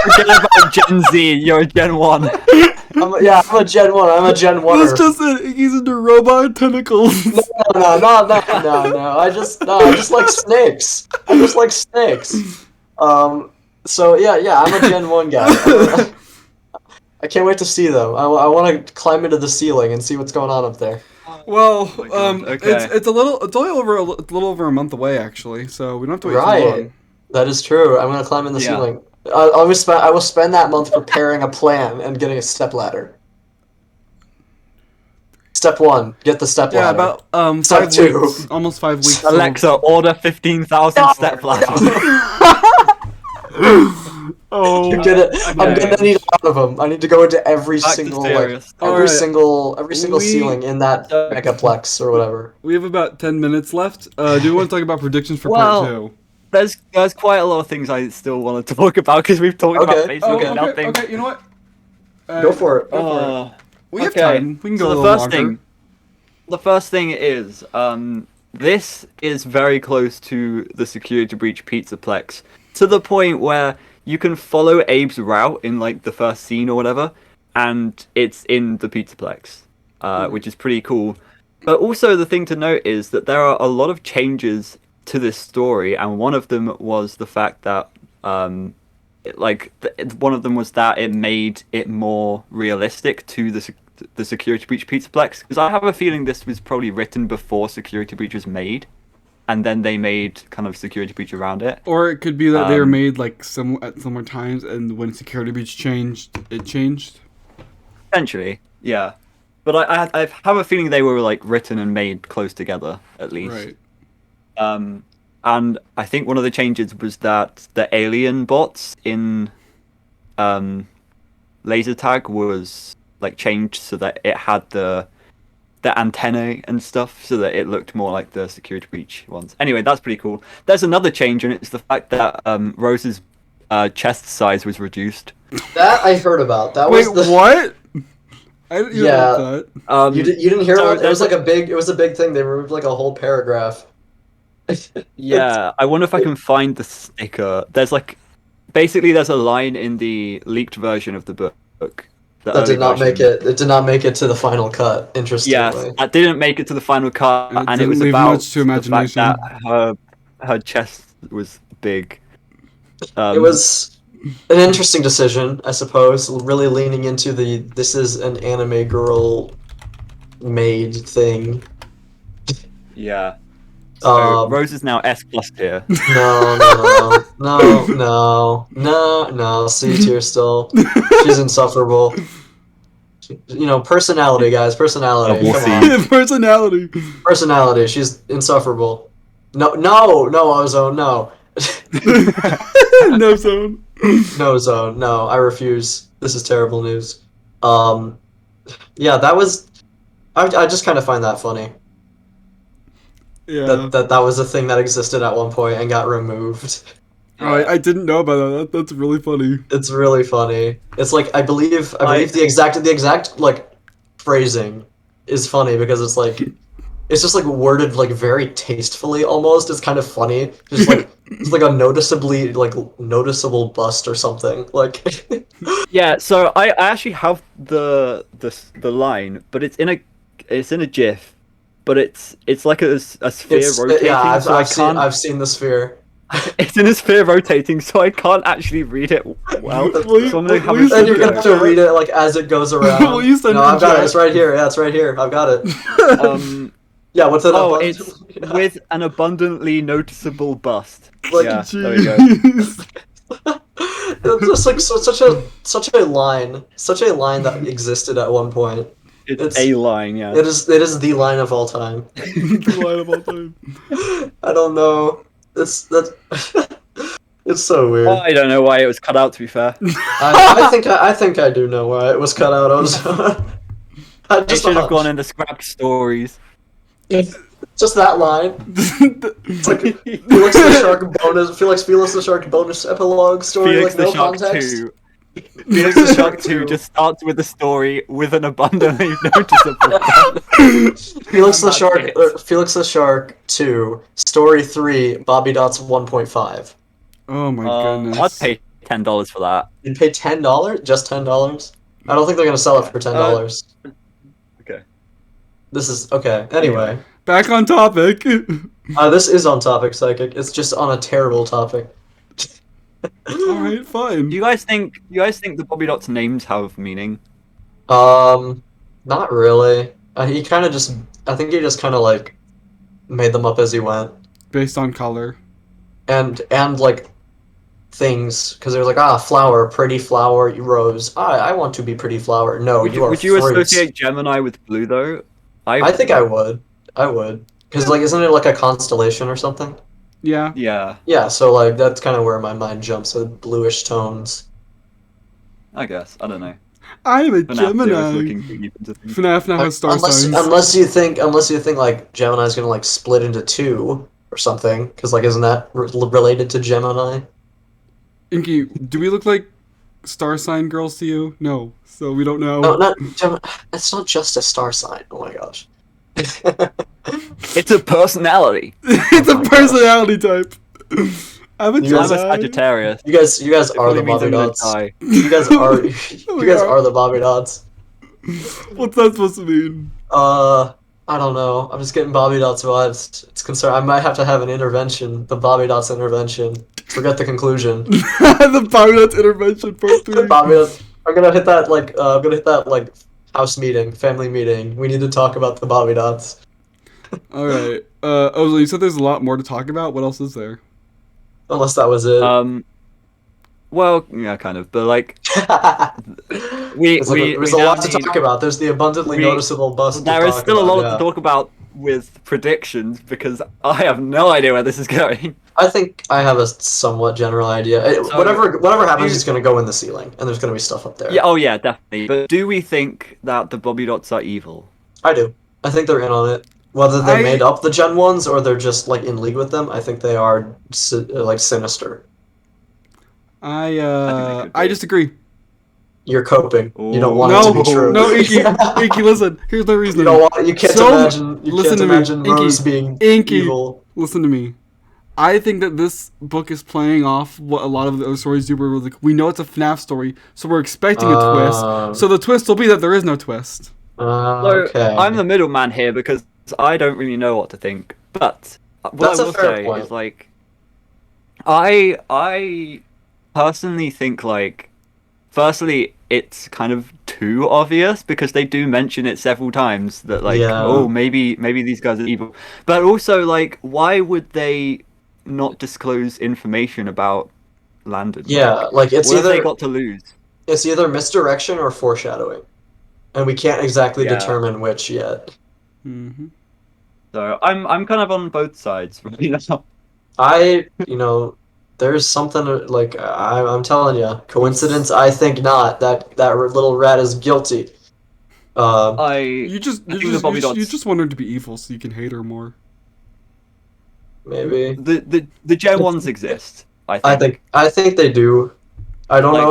Forget about Gen Z, you're a Gen 1. I'm a Gen 1. I'm a Gen 1. That's just it. He's into robot tentacles. No. I just like snakes. I just like snakes. So yeah, I'm a Gen 1 guy. I can't wait to see them. I want to climb into the ceiling and see what's going on up there. Well, okay. it's only a little over a month away actually, so we don't have to wait too Right. long. That is true. I'm gonna climb in the Yeah. ceiling. I will spend that month preparing a plan and getting a stepladder. Step 1, get the stepladder. Yeah, about Step 5 2. weeks, almost 5 weeks. till- Alexa, order 15,000 step ladders. Oh, I'm gonna need a lot of them. I need to go into every Back to single serious. Alright. every single We- ceiling in that megaplex or whatever. we have about 10 minutes left. Do we want to talk about predictions for Well, part 2? There's quite a lot of things I still want to talk about because we've talked about basically nothing. Okay, you know what? Go for it. We have okay. time. We can go So a the little first longer. thing, the first thing is, this is very close to the Security Breach Pizzaplex, to the point where you can follow Abe's route in like the first scene or whatever, and it's in the Pizzaplex, which is pretty cool. But also the thing to note is that there are a lot of changes to this story, and one of them was the fact that one of them was that it made it more realistic to the Security Breach Pizzaplex, because I have a feeling this was probably written before Security Breach was made, and then they made kind of Security Breach around it. Or it could be that they were made like at similar times, and when Security Breach changed, it changed. Potentially, yeah. But I have a feeling they were like written and made close together, at least. Right. And I think one of the changes was that the alien bots in laser tag was like changed so that it had the antennae and stuff, so that it looked more like the Security Breach ones. Anyway, that's pretty cool. There's another change, and it's the fact that Rose's chest size was reduced. That I heard about. That Wait, was what? I didn't hear about that. You didn't hear so about it? It was a big thing. They removed like a whole paragraph. Yeah, I wonder if I can find the sticker. There's there's a line in the leaked version of the book that did not make it. It did not make it to the final cut. Interestingly, yes, that didn't make it to the final cut, and it was leave about much to imagination. the fact that her chest was big. It was an interesting decision, I suppose. Really leaning into this is an anime girl made thing. Yeah. So Rose is now S+ tier. No. C tier still. She's insufferable. You know, personality, guys. Personality. We'll Come on. Personality. She's insufferable. No, Ozone, no. No zone. No zone. No, I refuse. This is terrible news. Yeah, that was. I just kind of find that funny. Yeah. That was a thing that existed at one point and got removed. Oh, I didn't know about that. That's really funny. It's really funny. It's like I believe the exact like phrasing is funny because it's just like worded like very tastefully almost. It's kind of funny. Just like it's like a noticeable bust or something. Like Yeah, so I actually have the line, but it's in a GIF, but it's like a sphere rotating. Yeah, I've seen the sphere. It's in a sphere rotating, so I can't actually read it well. So I'm gonna and you're gonna have to read it like as it goes around. Will you send I've got it. It's right here. Yeah, it's right here. I've got it. Yeah, what's it? Oh, it's with an abundantly noticeable bust. Like, yeah, there we go. It's just like such a line that existed at one point. It's a line, yeah. It is the line of all time. The line of all time. I don't know. It's so weird. I don't know why it was cut out. To be fair, I think I do know why it was cut out. They should have gone into scrapped stories. Just that line. It's like Felix the Shark bonus. Felix the Shark bonus epilogue story. Felix like the no Shark context. 2. Felix the Shark 2 just starts with the story with an abundantly noticeable. Felix the Shark 2, Story 3, Bobbiedots 1.5. Oh my goodness. I'd pay $10 for that. You'd pay $10? Just $10? I don't think they're gonna sell it for $10. Okay. This is okay. Anyway, back on topic. This is on topic, Psychic. It's just on a terrible topic. All right, fine. Do you guys think the Bobbiedots names have meaning? Not really. I think he just kind of like made them up as he went. Based on color. And like things, because there's like flower, pretty flower, rose. I want to be pretty flower. No, would you associate Gemini with blue though? I think I would. Because like, isn't it like a constellation or something? Yeah. Yeah. Yeah, so like that's kind of where my mind jumps with bluish tones. I guess. I don't know. I'm a FNaF Gemini. FNaF now has star signs. Unless you think like Gemini's gonna like split into two or something, because like isn't that related to Gemini? Inky, do we look like star sign girls to you? No, so we don't know. No, not Gemini. It's not just a star sign. Oh my gosh. It's a personality. It's a personality type. I'm a You guys- I'm a Gemini. Sagittarius. You guys It are the probably means I'm gonna Bobbiedots. die. You guys are you We guys are. are the Bobbiedots. What's that supposed to mean? I don't know. I'm just getting Bobbiedots vibes. It's concerned. I might have to have an intervention. The Bobbiedots intervention. Forget the conclusion. The Bobbiedots intervention part 3. Bobbiedots. I'm gonna hit that like house meeting, family meeting. We need to talk about the Bobbiedots. All right. Ozone, you said there's a lot more to talk about. What else is there? Unless that was it. Well, yeah, kind of, but like There's a now lot to need- talk about. There's the abundantly we- noticeable bust. There is still a lot yeah. to talk about with predictions because I have no idea where this is going. I think I have a somewhat general idea. So, Whatever happens you- is going to go in the ceiling, and there's going to be stuff up there. Yeah, oh yeah, definitely. But do we think that the Bobbiedots are evil? I do. I think they're in on it. Whether they I- made up the Gen 1s or they're just like in league with them, I think they are like sinister. could I be. disagree. You're coping. You don't Ooh. want No, it to be true. no, Inky, listen. Here's the reason. You don't want. You can't So- imagine. You listen can't to me, imagine Inky. Rose being Inky. evil. Listen to me. I think that this book is playing off what a lot of the other stories do. Where we're like, we know it's a FNaF story, so we're expecting a twist. So the twist will be that there is no twist. So Okay. I'm the middleman here because I don't really know what to think. But what That's I a will fair say point. is like, I personally think like, firstly, it's kind of too obvious because they do mention it several times that like, Yeah. oh, maybe these guys are evil. But also like, why would they not disclose information about Landon? Yeah, like it's What have they either got to lose? it's either misdirection or foreshadowing, and we can't exactly Yeah. determine which yet. Mm-hmm. So I'm kind of on both sides right now. There's something like I'm telling you, coincidence. I think not. That little rat is guilty. You just I think the Bobbiedots- you just want her to be evil so you can hate her more. Maybe. The Gen ones exist. I think they do. I don't Like,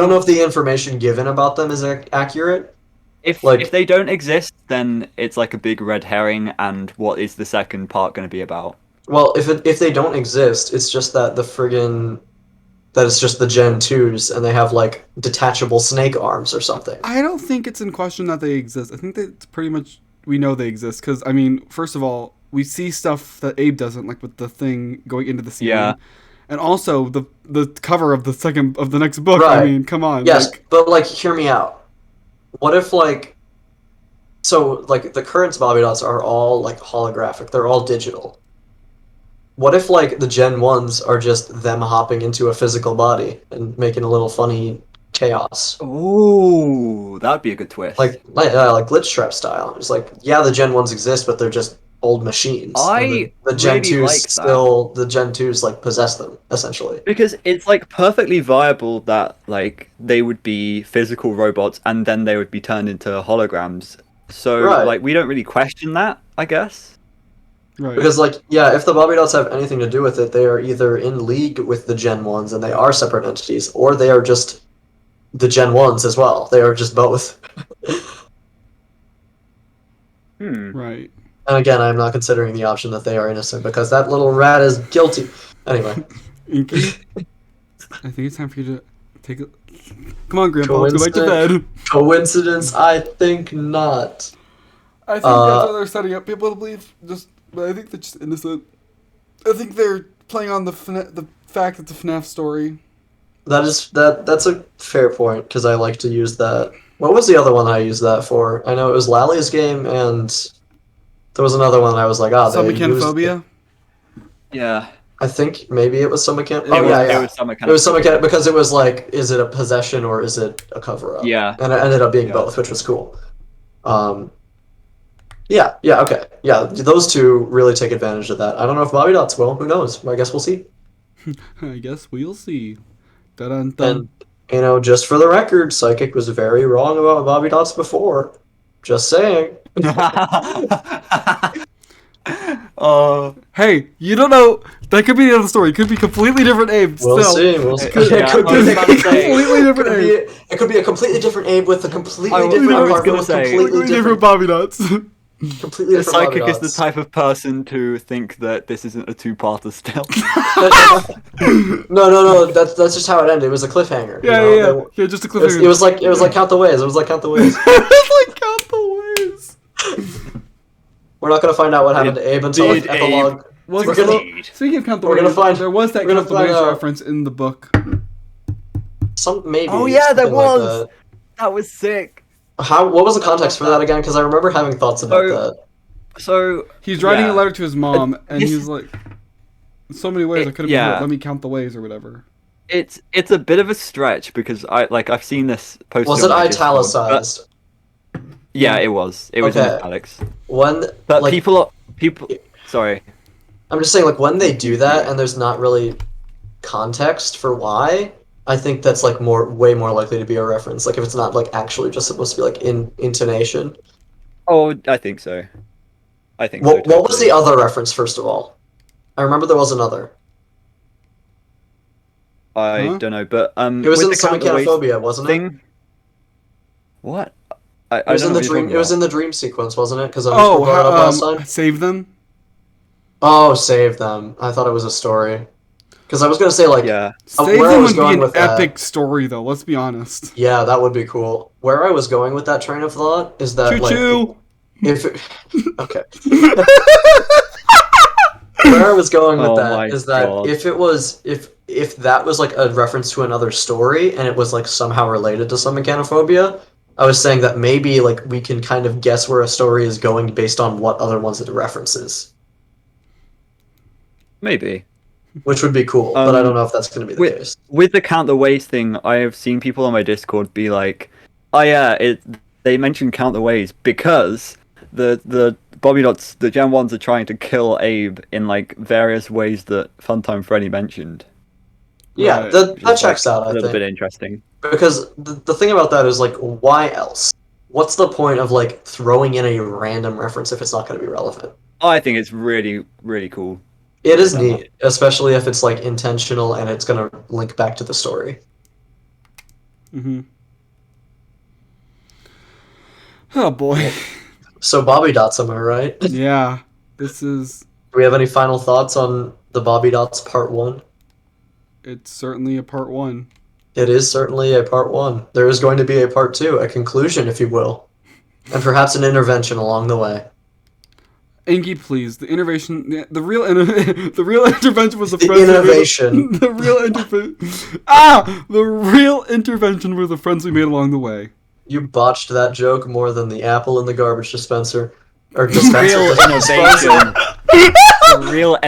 know if the information given about them is accurate. If like- if they don't exist, then it's like a big red herring. And what is the second part going to be about? Well, if they don't exist, it's just that that it's just the Gen 2s and they have like detachable snake arms or something. I don't think it's in question that they exist. I think that it's pretty much we know they exist because I mean, first of all, we see stuff that Abe doesn't, like with the thing going into the ceiling. Yeah. And also the cover of the next book. I Right. mean, come on. Yes, like- but like, hear me out. What if like, so like the current Bobbiedots are all like holographic. They're all digital. What if like the Gen 1s are just them hopping into a physical body and making a little funny chaos? Ooh, that'd be a good twist. Like glitch trap style. It's like, yeah, the Gen 1s exist, but they're just old machines. And the Gen really 2s like that. still, the Gen 2s like possess them, essentially. because it's like perfectly viable that like they would be physical robots and then they would be turned into holograms. So Right. like we don't really question that, I guess. right. Because, like, yeah, if the Bobbiedots have anything to do with it, they are either in league with the Gen 1s and they are separate entities, or they are just the Gen 1s as well. They are just both. Right. And again, I'm not considering the option that they are innocent because that little rat is guilty. Anyway, Inky, I think it's time for you to take a. Come on, Grandpa. Let's go back to bed. coincidence? I think not. I think that's what they're setting up people to believe. But I think they're just innocent. I think they're playing on the fact that it's a FNaF story. That's a fair point because I like to use that. What was the other one I used that for? I know it was Lally's game, and there was another one I was like, Submechanophobia. Yeah. I think maybe it was Submechan. It Oh was, yeah, It yeah. was some kind It was Submechan because it was like, is it a possession or is it a cover up? Yeah. And it ended up being Yeah. both, which was cool. Yeah, okay. Yeah, those two really take advantage of that. I don't know if Bobbiedots will. Who knows? I guess we'll see. I guess we'll see. Dun-dun-dun. And, just for the record, Psychic was very wrong about Bobbiedots before. Just saying. Hey, you don't know. That could be the other story. It could be completely different Abe. We'll still. see. We'll see. Yeah, It could I was about to say. Completely different Abe. it could be a completely different Ape with a completely I was different gonna apartment with say. completely Completely different different. Bobbiedots. Completely different Psychic is the Bobbiedots. type of person to think that this isn't a two-parter still. No. That's just how it ended. It was a cliffhanger. Yeah, you yeah, know? yeah. Yeah, just a It was, cliffhanger. it was like Count the Ways. It was like Count the Ways. It's like Count the Ways. We're not gonna find out what happened to Abe until like, Did epilogue. Well, We're gonna- speaking of Count the we're Ways, gonna find- there was that we're gonna Count the find Ways out. reference in the book. Maybe. Oh yeah, there something like was. That was sick. that. What was the context for that again? Because I remember having thoughts about So- that. So He's writing yeah. a letter to his mom, and this- he's like, in so many ways, I could have yeah. been, let me count the ways or whatever. It's a bit of a stretch because I've seen this posted. Was on it my Discord, italicized? but- yeah, it was. It was in Okay. italics. When But like people. Sorry. I'm just saying, like when they do that and there's not really context for why, I think that's like way more likely to be a reference. Like if it's not like actually just supposed to be like in intonation. Oh, I think so. I think What so. was the other reference first of all? I remember there was another. I Huh? don't know, but It was with in the Count the Ways Submechanophobia, wasn't it? thing. What? I It was don't in know the what you're dream. talking It was about. in the dream sequence, wasn't it? Because Oh, we brought it up last time. save them? Oh, save them. I thought it was a story. Because I was gonna say like, Yeah. Save where I them was would be going an with that- epic story, though, let's be honest. yeah, that would be cool. Where I was going with that train of thought is that like, Choo-choo! if it, okay. Where I was going with Oh that my is that God. if it was if that was like a reference to another story and it was like somehow related to some mechanophobia, I was saying that maybe like we can kind of guess where a story is going based on what other ones it references, Maybe. which would be cool. But I Um, don't know if that's going to be the case. With the Count the Ways thing, I have seen people on my Discord be like, "Oh yeah, they mentioned Count the Ways because the Bobbiedots, the Gen 1s are trying to kill Abe in like various ways that Funtime Freddy mentioned." Yeah, Right. that Which is, checks like, out. a I little think bit interesting. because the thing about that is like, why else? What's the point of like throwing in a random reference if it's not going to be relevant? I think it's really, really cool. It is Yeah. neat, especially if it's like intentional and it's gonna link back to the story. Mm-hmm. Oh, boy. So Bobbiedots, am I right? Do Yeah. This is... we have any final thoughts on the Bobbiedots Part 1? It's certainly a part 1. It is certainly a Part 1. There is going to be a Part 2, a conclusion, if you will. And perhaps an intervention along the way. Inky, please. The intervention... The real the real intervention was the The friends we made- innovation. The real intervention... The real intervention were the friends we made along the way. You botched that joke more than the apple in the garbage dispenser. Or dispenser. Real dispenser. innovation. The real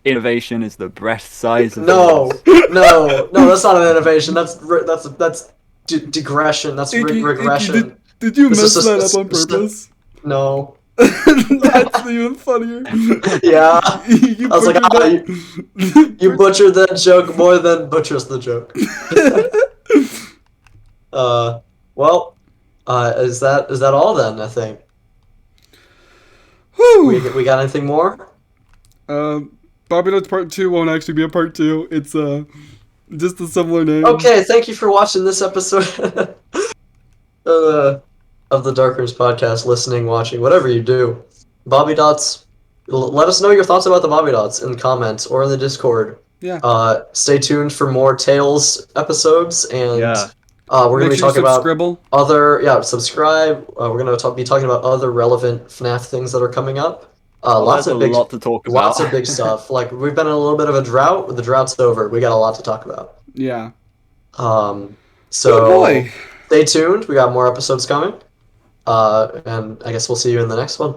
innovation is the breast size of No, things. no, that's not an innovation. That's digression. That's Inky, regression. did you This mess is that just- up on purpose? No. That's even funnier. Yeah. You I was like, butchered that. You butchered that joke more than butchers the joke. Well, is that all then? I think Whew. we got anything more? Bobbiedots Part 2 won't actually be a Part 2. It's just a similar name. Okay, thank you for watching this episode of the Dark Rooms podcast. Listening, watching, whatever you do. Bobbiedots. Let us know your thoughts about the Bobbiedots in the comments or in the Discord. Yeah. Stay tuned for more Tales episodes, and Yeah. we're going to Make be sure you talking about Scribble. subscribe. We're going to be talking about other relevant FNaF things that are coming up. Lots There's of a big, lot to talk about. lots of big stuff. Like we've been in a little bit of a drought. The drought's over. We got a lot to talk about. Yeah. So Oh boy. stay tuned. We got more episodes coming. And I guess we'll see you in the next one.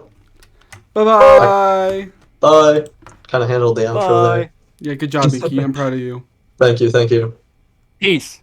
Bye-bye. Bye. Kind of handled the outro there. Bye. Yeah, good job, Inky. I'm proud of you. Thank you. Peace.